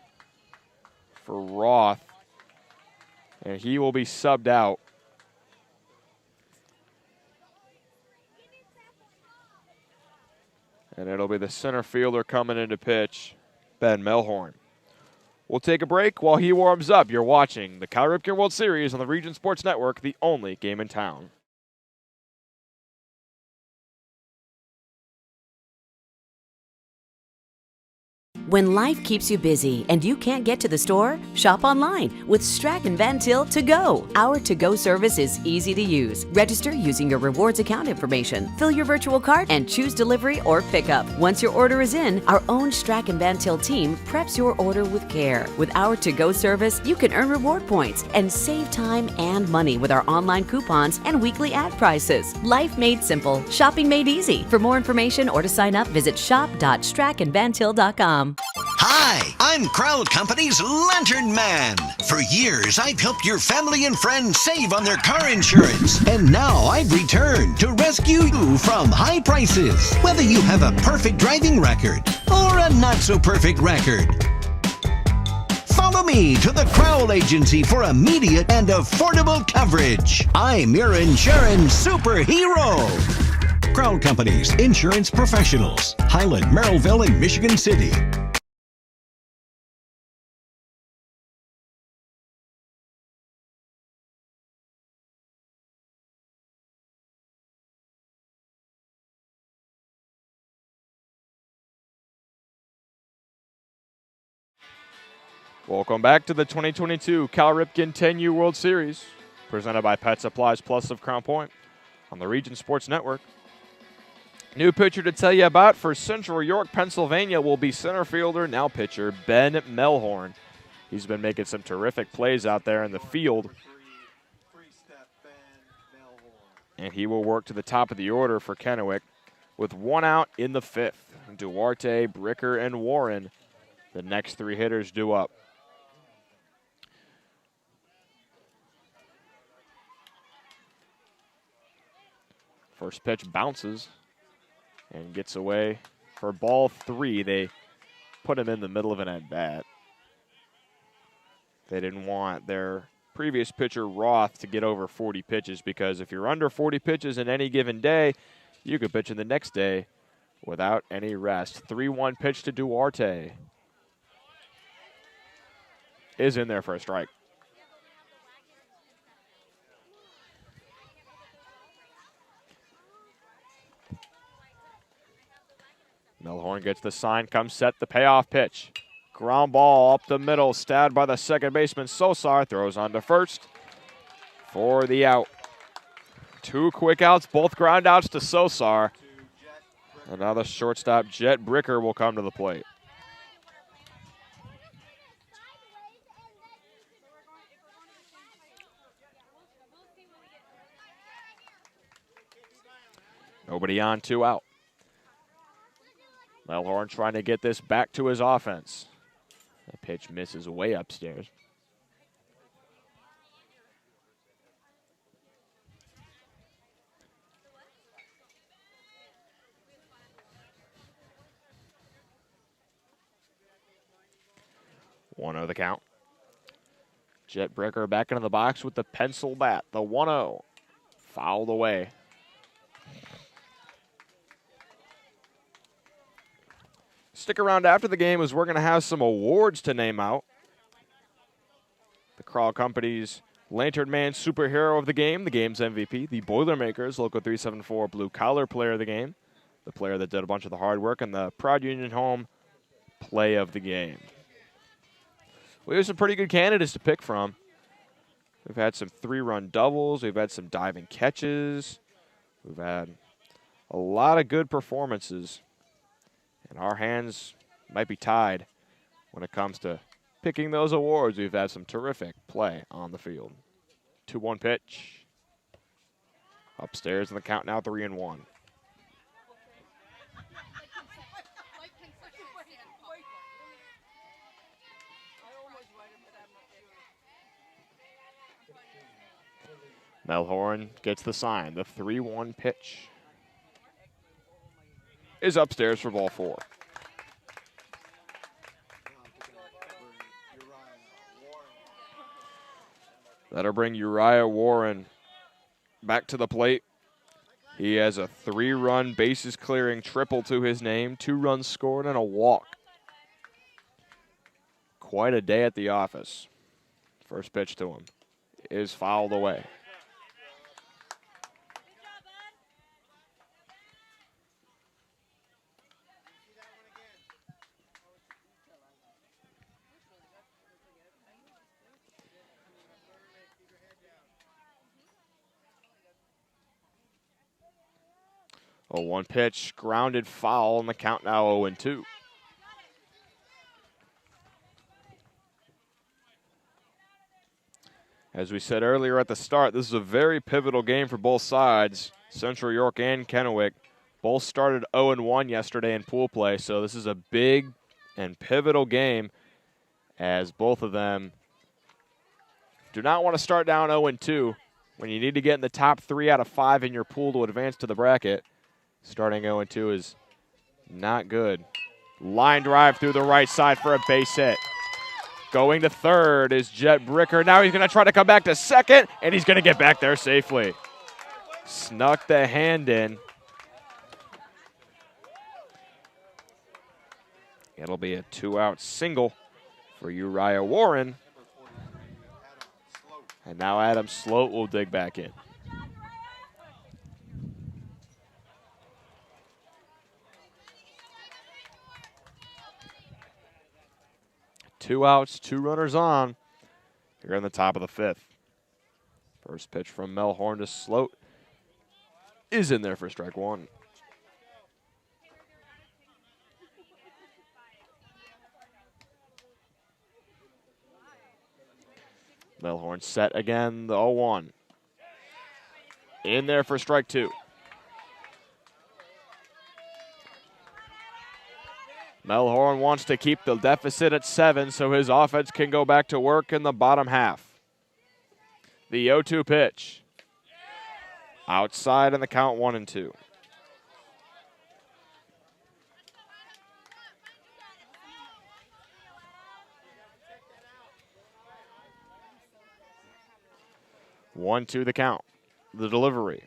for Roth, and he will be subbed out. And it'll be the center fielder coming into pitch, Ben Melhorn. We'll take a break while he warms up. You're watching the Cal Ripken World Series on the Region Sports Network, the only game in town. When life keeps you busy and you can't get to the store, shop online with Strachan Van Til To Go. Our to-go service is easy to use. Register using your rewards account information, fill your virtual cart, and choose delivery or pickup. Once your order is in, our own Strachan Van Til team preps your order with care. With our to-go service, you can earn reward points and save time and money with our online coupons and weekly ad prices. Life made simple, shopping made easy. For more information or to sign up, visit shop.strachanvantil.com. Hi, I'm Crowd Company's Lantern Man. For years, I've helped your family and friends save on their car insurance. And now I've returned to rescue you from high prices. Whether you have a perfect driving record or a not-so-perfect record. Follow me to the Crowd Agency for immediate and affordable coverage. I'm your insurance superhero. Crowd Company's insurance professionals. Highland, Merrillville, and Michigan City. Welcome back to the 2022 Cal Ripken 10U World Series, presented by Pet Supplies Plus of Crown Point on the Region Sports Network. New pitcher to tell you about for Central York, Pennsylvania will be center fielder, now pitcher, Ben Melhorn. He's been making some terrific plays out there in the field. And he will work to the top of the order for Kennewick with 1 out in the 5th. Duarte, Bricker, and Warren, the next 3 hitters due up. First pitch bounces and gets away for ball 3. They put him in the middle of an at-bat. They didn't want their previous pitcher, Roth, to get over 40 pitches because if you're under 40 pitches in any given day, you could pitch in the next day without any rest. 3-1 pitch to Duarte is in there for a strike. Melhorn gets the sign, comes set, the payoff pitch. Ground ball up the middle, stabbed by the second baseman. Sosar throws on to first for the out. 2 quick outs, both ground outs to Sosar. And now the shortstop, Jet Bricker, will come to the plate. Nobody on, 2 out. Melhorn trying to get this back to his offense. The pitch misses way upstairs. One 1-0 the count. Jet Bricker back into the box with the pencil bat. The 1-0. Fouled away. Stick around after the game as we're going to have some awards to name out. The Crawl Company's Lantern Man Superhero of the Game, the game's MVP. The Boilermakers Local 374 Blue Collar Player of the Game, the player that did a bunch of the hard work, and the Proud Union Home Play of the Game. We have some pretty good candidates to pick from. We've had some 3-run doubles. We've had some diving catches. We've had a lot of good performances. And our hands might be tied when it comes to picking those awards. We've had some terrific play on the field. 2-1 pitch. Upstairs in the count now 3-1. Melhorn gets the sign. The 3-1 pitch is upstairs for ball 4. That'll bring Uriah Warren back to the plate. He has a 3-run bases clearing triple to his name, 2 runs scored and a walk. Quite a day at the office. First pitch to him is fouled away. A 1 pitch, grounded foul, and the count now 0-2. As we said earlier at the start, this is a very pivotal game for both sides. Central York and Kennewick both started 0-1 yesterday in pool play, so this is a big and pivotal game as both of them do not want to start down 0-2 when you need to get in the top 3 out of 5 in your pool to advance to the bracket. Starting 0-2 is not good. Line drive through the right side for a base hit. Going to third is Jet Bricker. Now he's going to try to come back to second, and he's going to get back there safely. Snuck the hand in. It'll be a 2-out single for Uriah Warren. And now Adam Sloat will dig back in. 2 outs, 2 runners on. Here in the top of the 5th. First pitch from Melhorn to Sloat is in there for strike 1. Melhorn set again, the 0-1. In there for strike 2. Melhorn wants to keep the deficit at 7 so his offense can go back to work in the bottom half. The 0-2 pitch. Outside in the count 1-2. One, 2 the count. The delivery.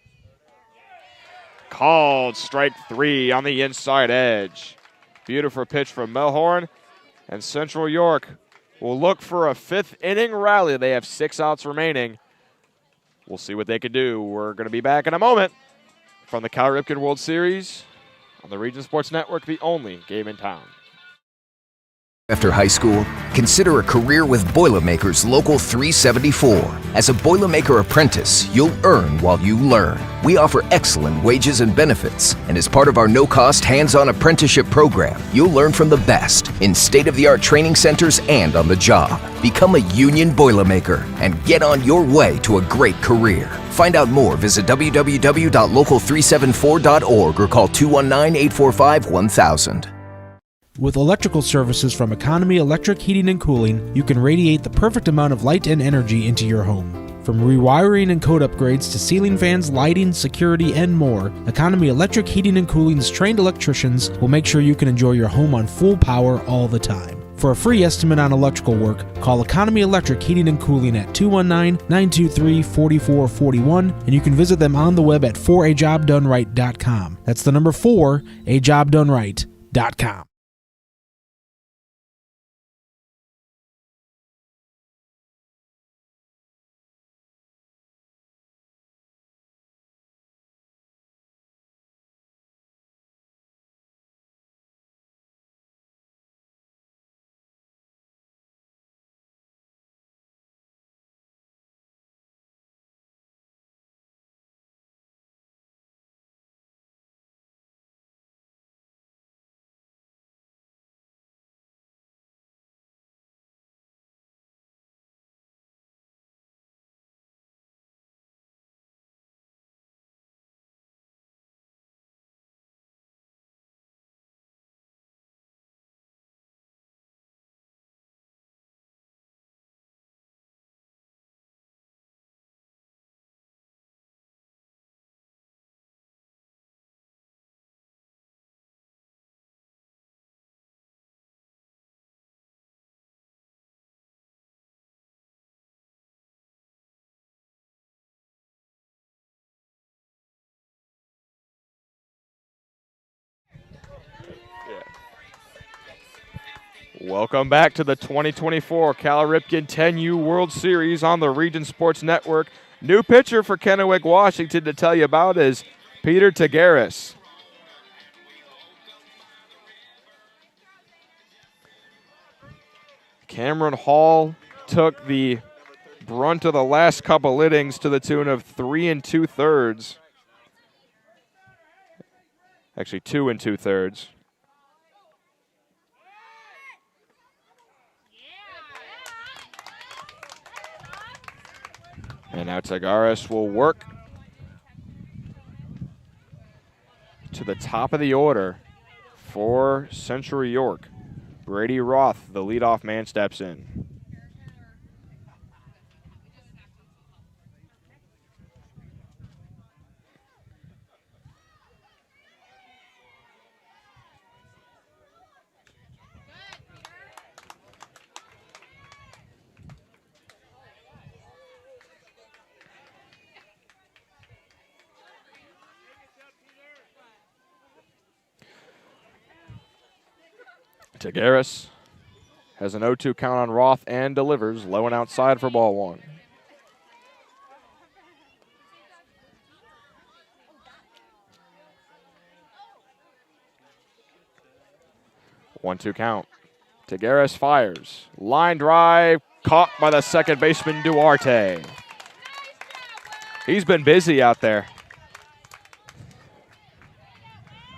Called strike 3 on the inside edge. Beautiful pitch from Melhorn, and Central York will look for a 5th inning rally. They have 6 outs remaining. We'll see what they can do. We're going to be back in a moment from the Cal Ripken World Series on the Region Sports Network, the only game in town. After high school, consider a career with Boilermakers Local 374. As a Boilermaker apprentice, you'll earn while you learn. We offer excellent wages and benefits, and as part of our no-cost hands-on apprenticeship program, you'll learn from the best in state-of-the-art training centers and on the job. Become a union Boilermaker and get on your way to a great career. Find out more, visit www.local374.org or call 219-845-1000. With electrical services from Economy Electric Heating and Cooling, you can radiate the perfect amount of light and energy into your home. From rewiring and code upgrades to ceiling fans, lighting, security, and more, Economy Electric Heating and Cooling's trained electricians will make sure you can enjoy your home on full power all the time. For a free estimate on electrical work, call Economy Electric Heating and Cooling at 219-923-4441, and you can visit them on the web at 4ajobdoneright.com. That's the number 4ajobdoneright.com. Welcome back to the 2024 Cal Ripken 10U World Series on the Region Sports Network. New pitcher for Kennewick, Washington to tell you about is Peter Tagaris. Cameron Hall took the brunt of the last couple innings to the tune of 3 2/3. Actually, 2 2/3. And now Tagaris will work to the top of the order for Central York. Brady Roth, the leadoff man, steps in. Tagaris has an 0-2 count on Roth and delivers low and outside for ball one. One-two count. Tagaris fires. Line drive caught by the second baseman Duarte. He's been busy out there.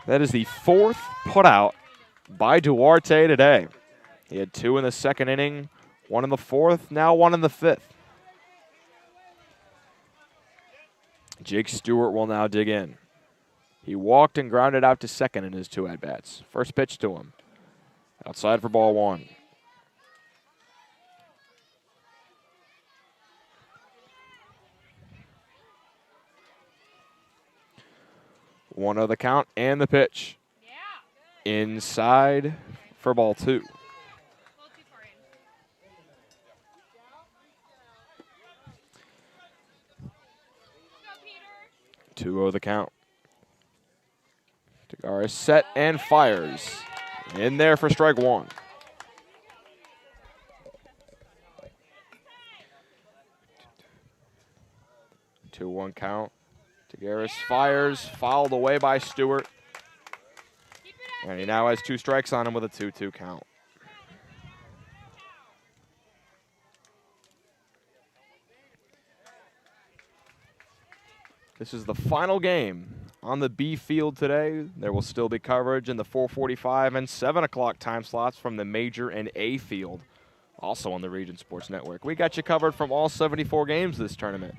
That is the fourth putout by Duarte today. He had 2 in the second inning, 1 in the fourth, now 1 in the fifth. Jake Stewart will now dig in. He walked and grounded out to second in his 2 at-bats. First pitch to him. Outside for ball one. One of the count and the pitch. Inside for ball two. Two the count. Tagaris set and fires. In there for strike one. Two-one count. Tagaris fires, fouled away by Stewart. And he now has 2 strikes on him with a 2-2 count. This is the final game on the B field today. There will still be coverage in the 4:45 and 7 o'clock time slots from the major and A field, also on the Region Sports Network. We got you covered from all 74 games this tournament.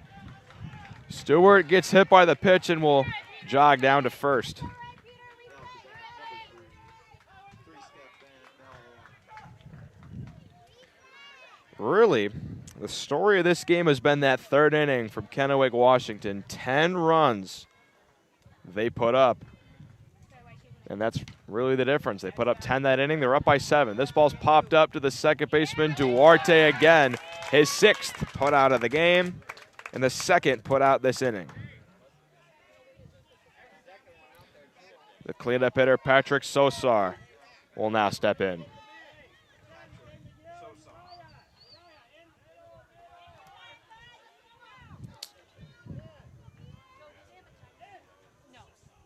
Stewart gets hit by the pitch and will jog down to first. Really, the story of this game has been that 3rd inning from Kennewick, Washington. 10 runs they put up, and that's really the difference. They put up 10 that inning. They're up by 7. This ball's popped up to the second baseman, Duarte again. His 6th put out of the game, and the 2nd put out this inning. The cleanup hitter, Patrick Sosar, will now step in.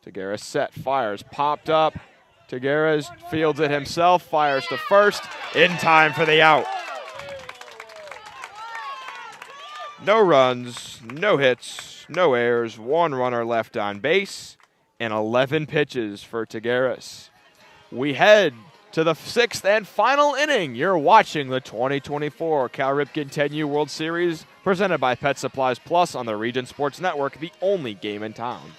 Tagares set, fires, popped up. Tagares fields it himself, fires to first, in time for the out. No runs, no hits, no errors, 1 runner left on base, and 11 pitches for Tagares. We head to the 6th and final inning. You're watching the 2024 Cal Ripken 10U World Series presented by Pet Supplies Plus on the Region Sports Network, the only game in town.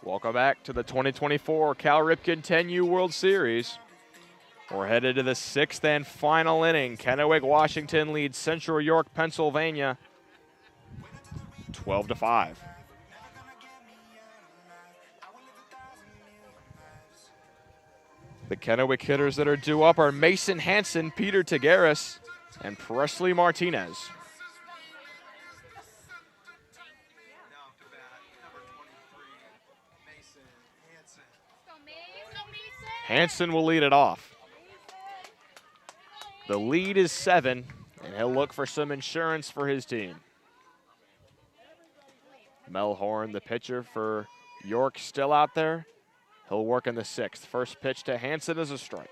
Welcome back to the 2024 Cal Ripken 10U World Series. We're headed to the 6th and final inning. Kennewick, Washington leads Central York, Pennsylvania, 12-5. The Kennewick hitters that are due up are Mason Hansen, Peter Tagares, and Presley Martinez. Hansen will lead it off. The lead is 7, and he'll look for some insurance for his team. Melhorn, the pitcher for York, still out there. He'll work in the 6th. First pitch to Hansen is a strike.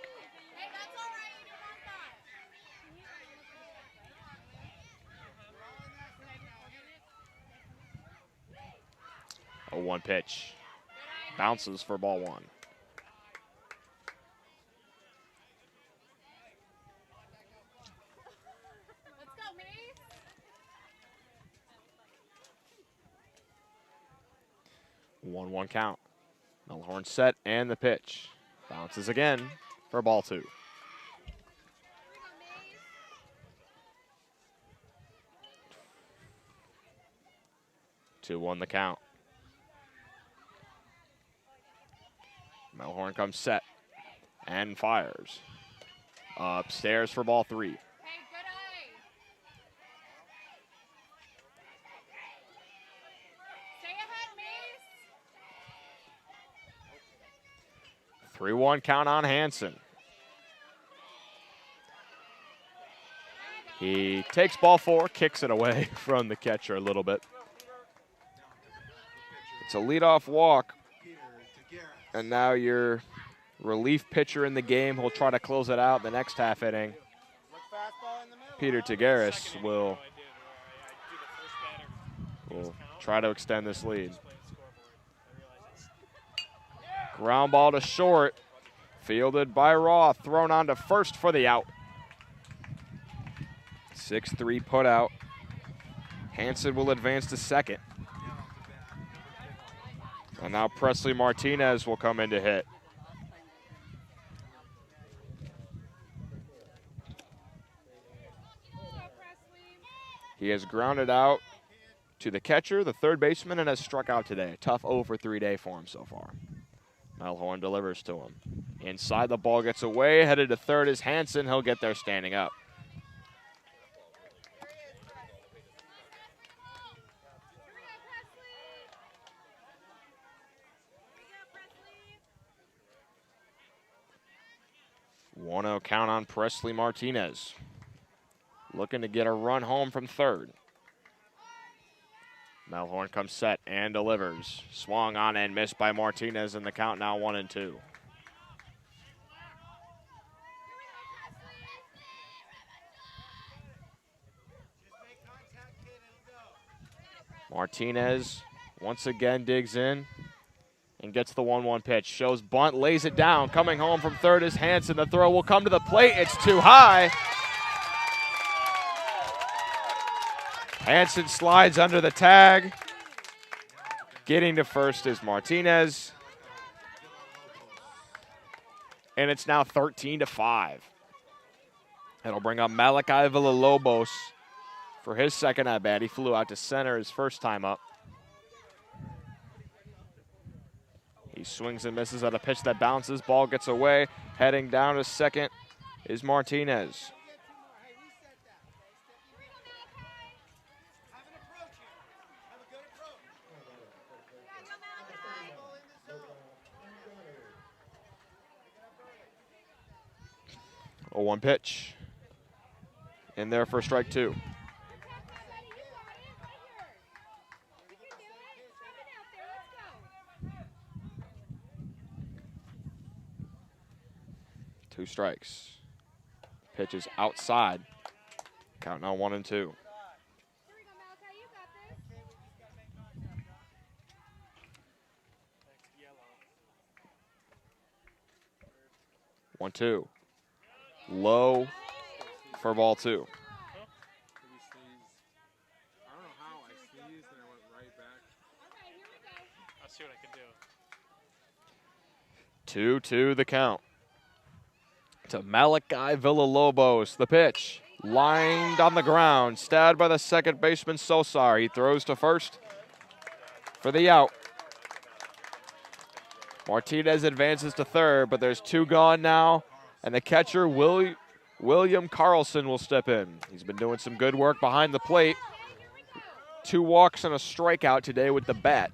A 1 pitch. Bounces for ball 1. One count. Melhorn set and the pitch. Bounces again for ball 2. Two on the count. Melhorn comes set and fires. Upstairs for ball 3. 3-1 count on Hansen. He takes ball 4, kicks it away from the catcher a little bit. It's a leadoff walk. And now your relief pitcher in the game will try to close it out the next half inning. Peter Tigueras will try to extend this lead. Ground ball to short. Fielded by Roth. Thrown on to first for the out. 6-3 put out. Hansen will advance to second. And now Presley Martinez will come in to hit. He has grounded out to the catcher, the third baseman, and has struck out today. A tough 0 for 3 day for him so far. Melhorn delivers to him. Inside, the ball gets away. Headed to third is Hansen. He'll get there standing up. One-0 count on Presley Martinez. Looking to get a run home from third. Melhorn comes set and delivers. Swung on and missed by Martinez, and the count now 1-2. Martinez once again digs in and gets the 1-1 pitch. Shows bunt, lays it down. Coming home from third is Hansen. The throw will come to the plate. It's too high. Hansen slides under the tag. Getting to first is Martinez. And it's now 13-5. It'll bring up Malachi Villalobos for his second at bat. He flew out to center his first time up. He swings and misses at a pitch that bounces. Ball gets away. Heading down to second is Martinez. A 1 pitch. In there for strike 2. Two strikes. Pitch is outside. Count now 1-2. 1-2. Low for ball 2. I'll see what I can do. 2-2 the count. To Malachi Villalobos. The pitch. Lined on the ground. Stabbed by the second baseman Sosar. He throws to first for the out. Martinez advances to third, but there's 2 gone now. And the catcher, William Carlson, will step in. He's been doing some good work behind the plate. 2 walks and a strikeout today with the bat.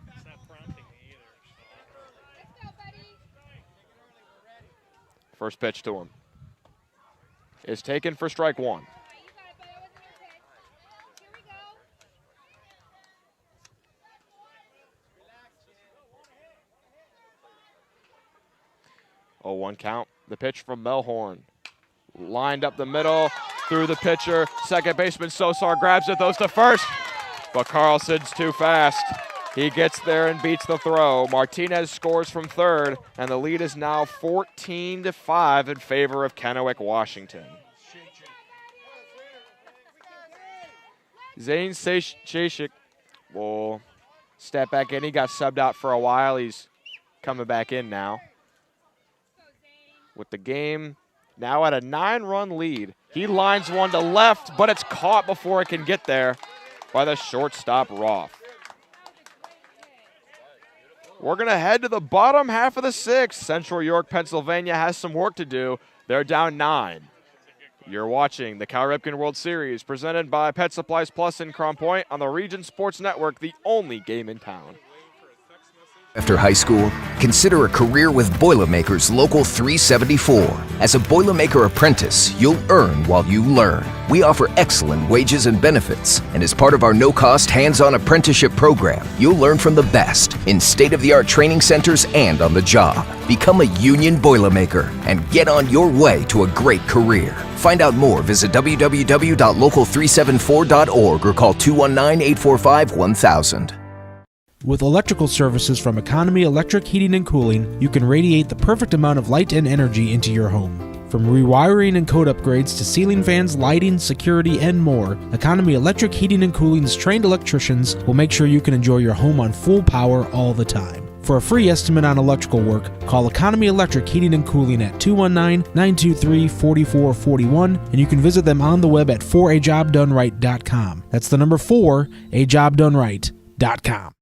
First pitch to him is taken for strike 1. Oh, 1 count. The pitch from Melhorn. Lined up the middle, through the pitcher. Second baseman Sosar grabs it, throws to first. But Carlson's too fast. He gets there and beats the throw. Martinez scores from third, and the lead is now 14-5 in favor of Kennewick, Washington. Zane Shashik will step back in. He got subbed out for a while. He's coming back in now. With the game now at a 9-run lead. He lines one to left, but it's caught before it can get there by the shortstop, Roth. We're going to head to the bottom half of the 6th. Central York, Pennsylvania has some work to do. They're down 9. You're watching the Cal Ripken World Series presented by Pet Supplies Plus in Crown Point on the Region Sports Network, the only game in town. After high school, consider a career with Boilermakers Local 374. As a Boilermaker apprentice, you'll earn while you learn. We offer excellent wages and benefits, and as part of our no-cost hands-on apprenticeship program, you'll learn from the best in state-of-the-art training centers and on the job. Become a union Boilermaker and get on your way to a great career. Find out more, visit www.local374.org or call 219-845-1000. With electrical services from Economy Electric Heating and Cooling, you can radiate the perfect amount of light and energy into your home. From rewiring and code upgrades to ceiling fans, lighting, security, and more, Economy Electric Heating and Cooling's trained electricians will make sure you can enjoy your home on full power all the time. For a free estimate on electrical work, call Economy Electric Heating and Cooling at 219-923-4441, and you can visit them on the web at 4ajobdoneright.com. That's the number 4ajobdoneright.com.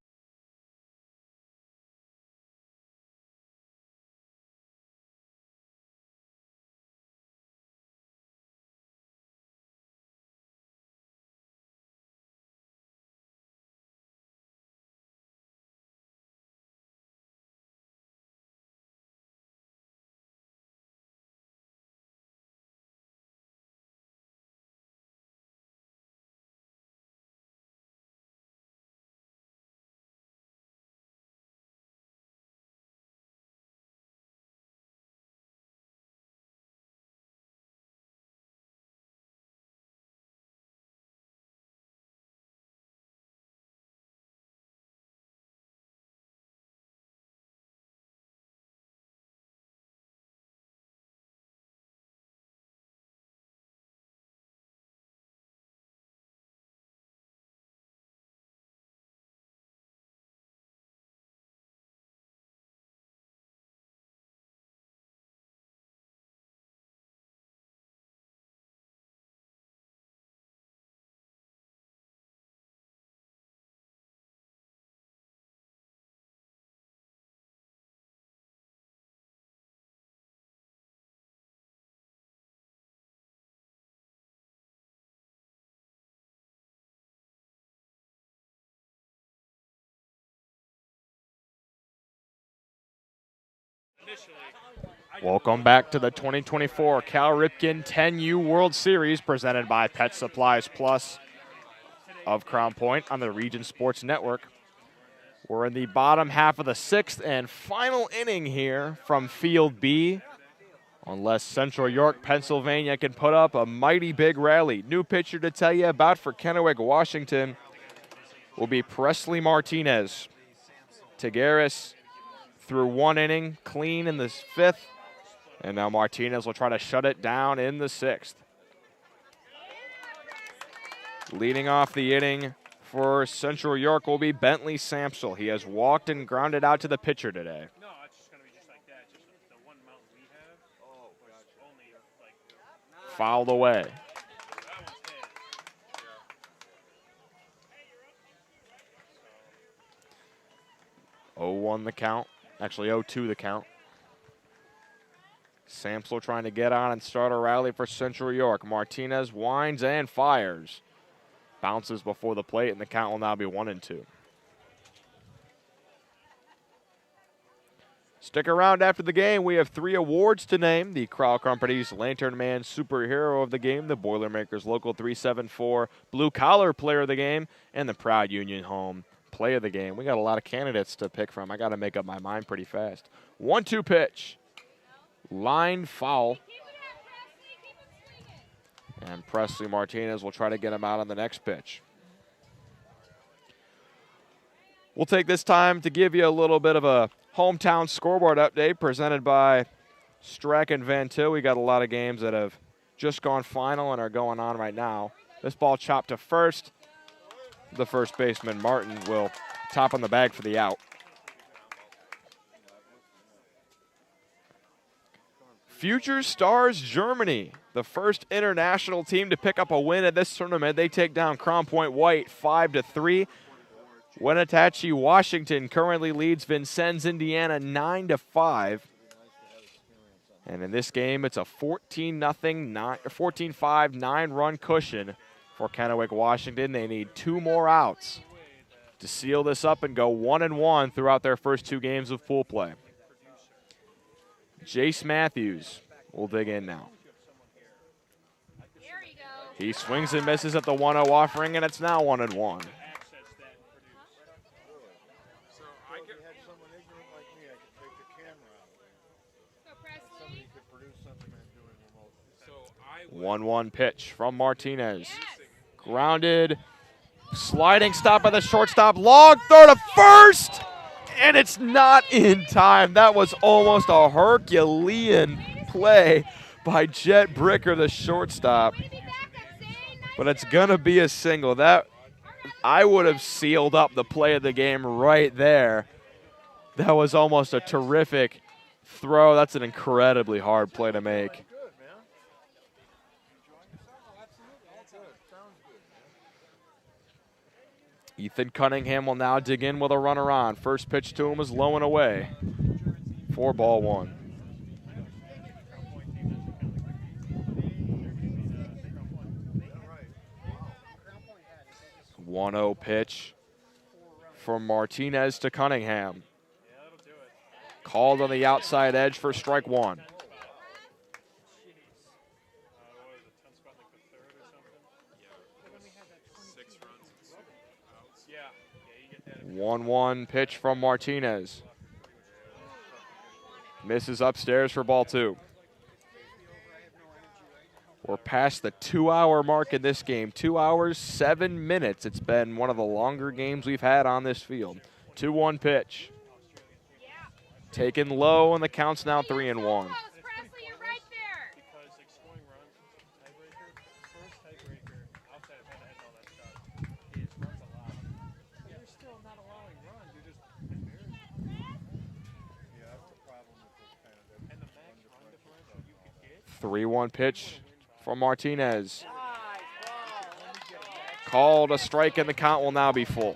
Welcome back to the 2024 Cal Ripken 10U World Series presented by Pet Supplies Plus of Crown Point on the Region Sports Network. We're in the bottom half of the sixth and final inning here from Field B. Unless Central York, Pennsylvania can put up a mighty big rally. New pitcher to tell you about for Kennewick, Washington will be Presley Martinez. Tigueris through one inning, clean in the fifth. And now Martinez will try to shut it down in the sixth. Leading off the inning for Central York will be Bentley Samsel. He has walked and grounded out to the pitcher today. Fouled away. Oh-1 the count. Actually, 0-2 the count. Samsel trying to get on and start a rally for Central York. Martinez winds and fires. Bounces before the plate, and the count will now be 1-2. Stick around after the game. We have 3 awards to name. The Crowell Company's Lantern Man Superhero of the Game, the Boilermakers Local 374 Blue Collar Player of the Game, and the Proud Union Home Play of the Game. We got a lot of candidates to pick from. I got to make up my mind pretty fast. 1-2 pitch. Line foul. And Presley Martinez will try to get him out on the next pitch. We'll take this time to give you a little bit of a hometown scoreboard update presented by Strachan Van Til. We got a lot of games that have just gone final and are going on right now. This ball chopped to first. The first baseman, Martin, will top on the bag for the out. Future Stars Germany, the first international team to pick up a win at this tournament. They take down Crown Point White 5-3. Wenatchee, Washington currently leads Vincennes, Indiana 9-5. And in this game, it's a 14-5, 9-run cushion for Kennewick, Washington. They need 2 more outs to seal this up and go 1-1 throughout their first 2 games of pool play. Jace Matthews will dig in now. He swings and misses at the 1-0 offering, and it's now 1-1. So I could have someone ignorant like me, I could take the camera out. So somebody could produce something and do it remotely. 1-1 pitch from Martinez. Grounded, sliding stop by the shortstop, long throw to first, and it's not in time. That was almost a Herculean play by Jet Bricker, the shortstop. But it's gonna be a single. That I would have sealed up the play of the game right there. That was almost a terrific throw. That's an incredibly hard play to make. Ethan Cunningham will now dig in with a runner on. First pitch to him is low and away. 4-1. 1-0 pitch from Martinez to Cunningham. Called on the outside edge for strike 1. 1-1 pitch from Martinez. Misses upstairs for ball 2. We're past the 2-hour mark in this game. 2 hours, 7 minutes. It's been one of the longer games we've had on this field. 2-1 pitch. Taken low, and the count's now 3-1. Three-one pitch from Martinez. Called a strike, and the count will now be full.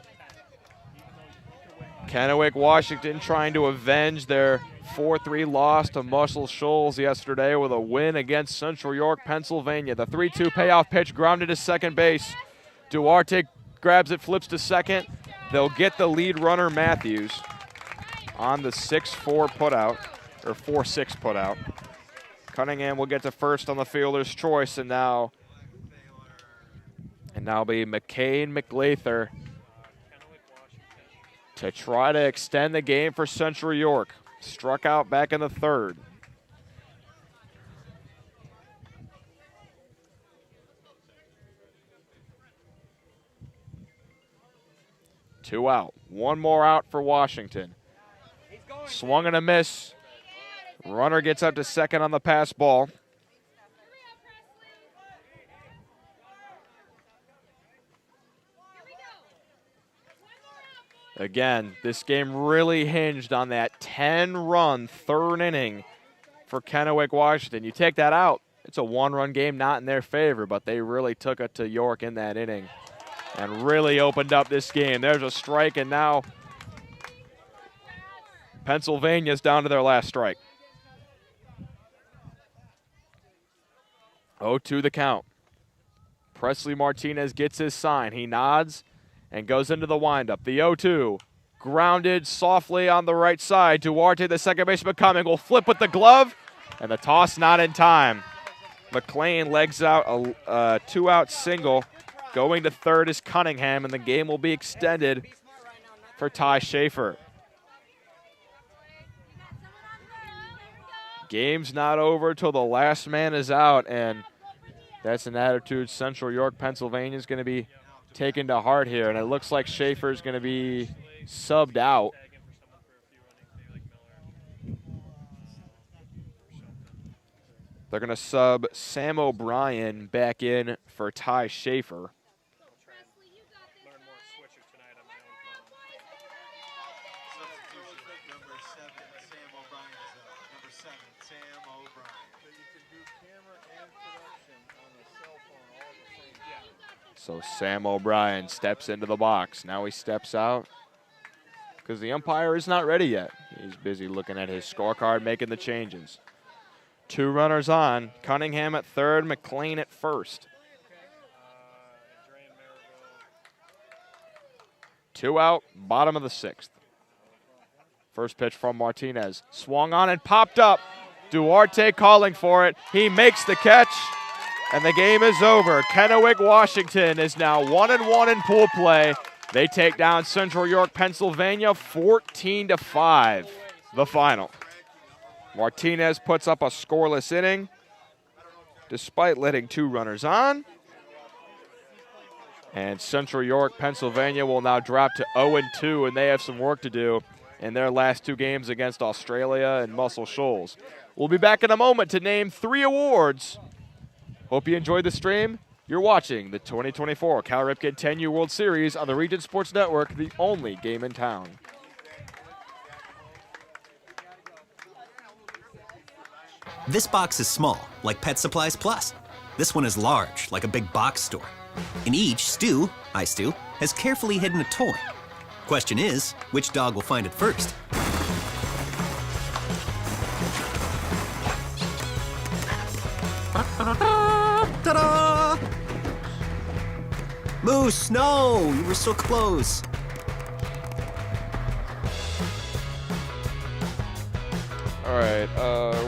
Kennewick, Washington trying to avenge their 4-3 loss to Muscle Shoals yesterday with a win against Central York, Pennsylvania. The 3-2 payoff pitch grounded to second base. Duarte grabs it, flips to second. They'll get the lead runner, Matthews, on the 6-4 putout, or 4-6 putout. Cunningham will get to first on the fielder's choice, and now be McCain McLather to try to extend the game for Central York. Struck out back in the 3rd. Two out. One more out for Washington. Swung and a miss. Runner gets up to second on the pass ball. Again, this game really hinged on that 10-run 3rd inning for Kennewick, Washington. You take that out, it's a 1-run game, not in their favor, but they really took it to York in that inning and really opened up this game. There's a strike, and now Pennsylvania's down to their last strike. 0-2 the count. Presley Martinez gets his sign. He nods and goes into the windup. The 0-2 grounded softly on the right side. Duarte, the second baseman coming, will flip with the glove, and the toss not in time. McLean legs out a 2-out single. Going to third is Cunningham, and the game will be extended for Ty Schaefer. Game's not over till the last man is out, and that's an attitude Central York, Pennsylvania is going to be taken to heart here, and it looks like Schaefer is going to be subbed out. They're going to sub Sam O'Brien back in for Ty Schaefer. So Sam O'Brien steps into the box. Now he steps out because the umpire is not ready yet. He's busy looking at his scorecard, making the changes. 2 runners on. Cunningham at third, McLean at first. 2 out, bottom of the 6th. First pitch from Martinez. Swung on and popped up. Duarte calling for it. He makes the catch, and the game is over. Kennewick, Washington is now 1-1 in pool play. They take down Central York, Pennsylvania, 14-5, the final. Martinez puts up a scoreless inning despite letting 2 runners on. And Central York, Pennsylvania will now drop to 0-2, and they have some work to do in their last 2 games against Australia and Muscle Shoals. We'll be back in a moment to name 3 awards. Hope you enjoyed the stream. You're watching the 2024 Cal Ripken 10U World Series on the Region Sports Network, the only game in town. This box is small, like Pet Supplies Plus. This one is large, like a big box store. In each, Stu, has carefully hidden a toy. Question is, which dog will find it first? Ta-da! Moose, no! You were so close. All right,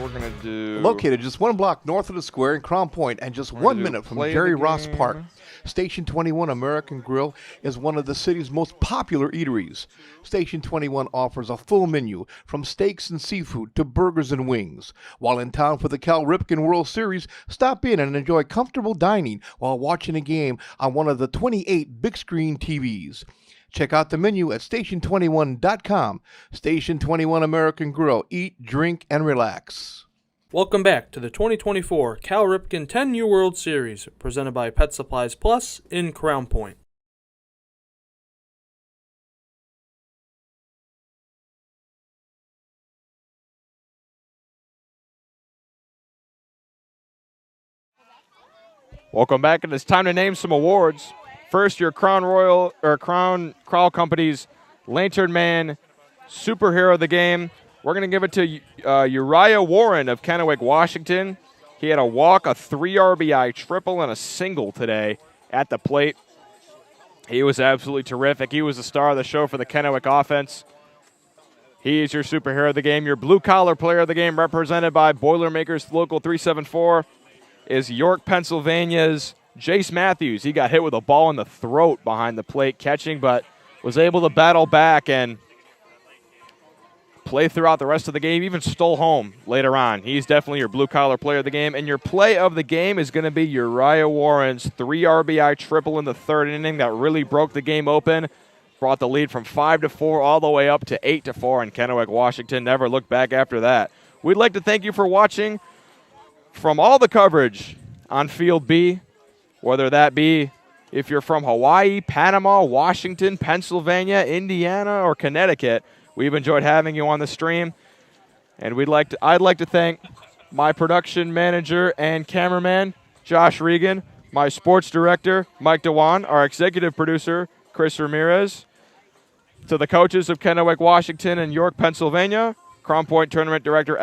we're going to do... Located just 1 block north of the square in Crown Point and just 1 minute from Jerry Ross Park, Station 21 American Grill is one of the city's most popular eateries. Station 21 offers a full menu from steaks and seafood to burgers and wings. While in town for the Cal Ripken World Series, stop in and enjoy comfortable dining while watching a game on one of the 28 big screen TVs. Check out the menu at station21.com. Station 21 American Grill. Eat, drink, and relax. Welcome back to the 2024 Cal Ripken 10U World Series, presented by Pet Supplies Plus in Crown Point. Welcome back, and it's time to name some awards. First, your Crown Crowell Company's Lantern Man Superhero of the Game. We're going to give it to Uriah Warren of Kennewick, Washington. He had a walk, a 3 RBI triple, and a single today at the plate. He was absolutely terrific. He was the star of the show for the Kennewick offense. He is your superhero of the game. Your blue-collar player of the game, represented by Boilermakers Local 374, is York, Pennsylvania's Jace Matthews. He got hit with a ball in the throat behind the plate catching, but was able to battle back and play throughout the rest of the game, even stole home later on. He's definitely your blue-collar player of the game. And your play of the game is going to be Uriah Warren's 3 RBI triple in the 3rd inning that really broke the game open, brought the lead from 5-4 all the way up to 8-4 in Kennewick, Washington. Never looked back after that. We'd like to thank you for watching from all the coverage on Field B, whether that be if you're from Hawaii, Panama, Washington, Pennsylvania, Indiana, or Connecticut. We've enjoyed having you on the stream, and I'd like to thank my production manager and cameraman, Josh Regan, my sports director, Mike Dewan, our executive producer, Chris Ramirez, to the coaches of Kennewick, Washington, and York, Pennsylvania, Crown Point Tournament Director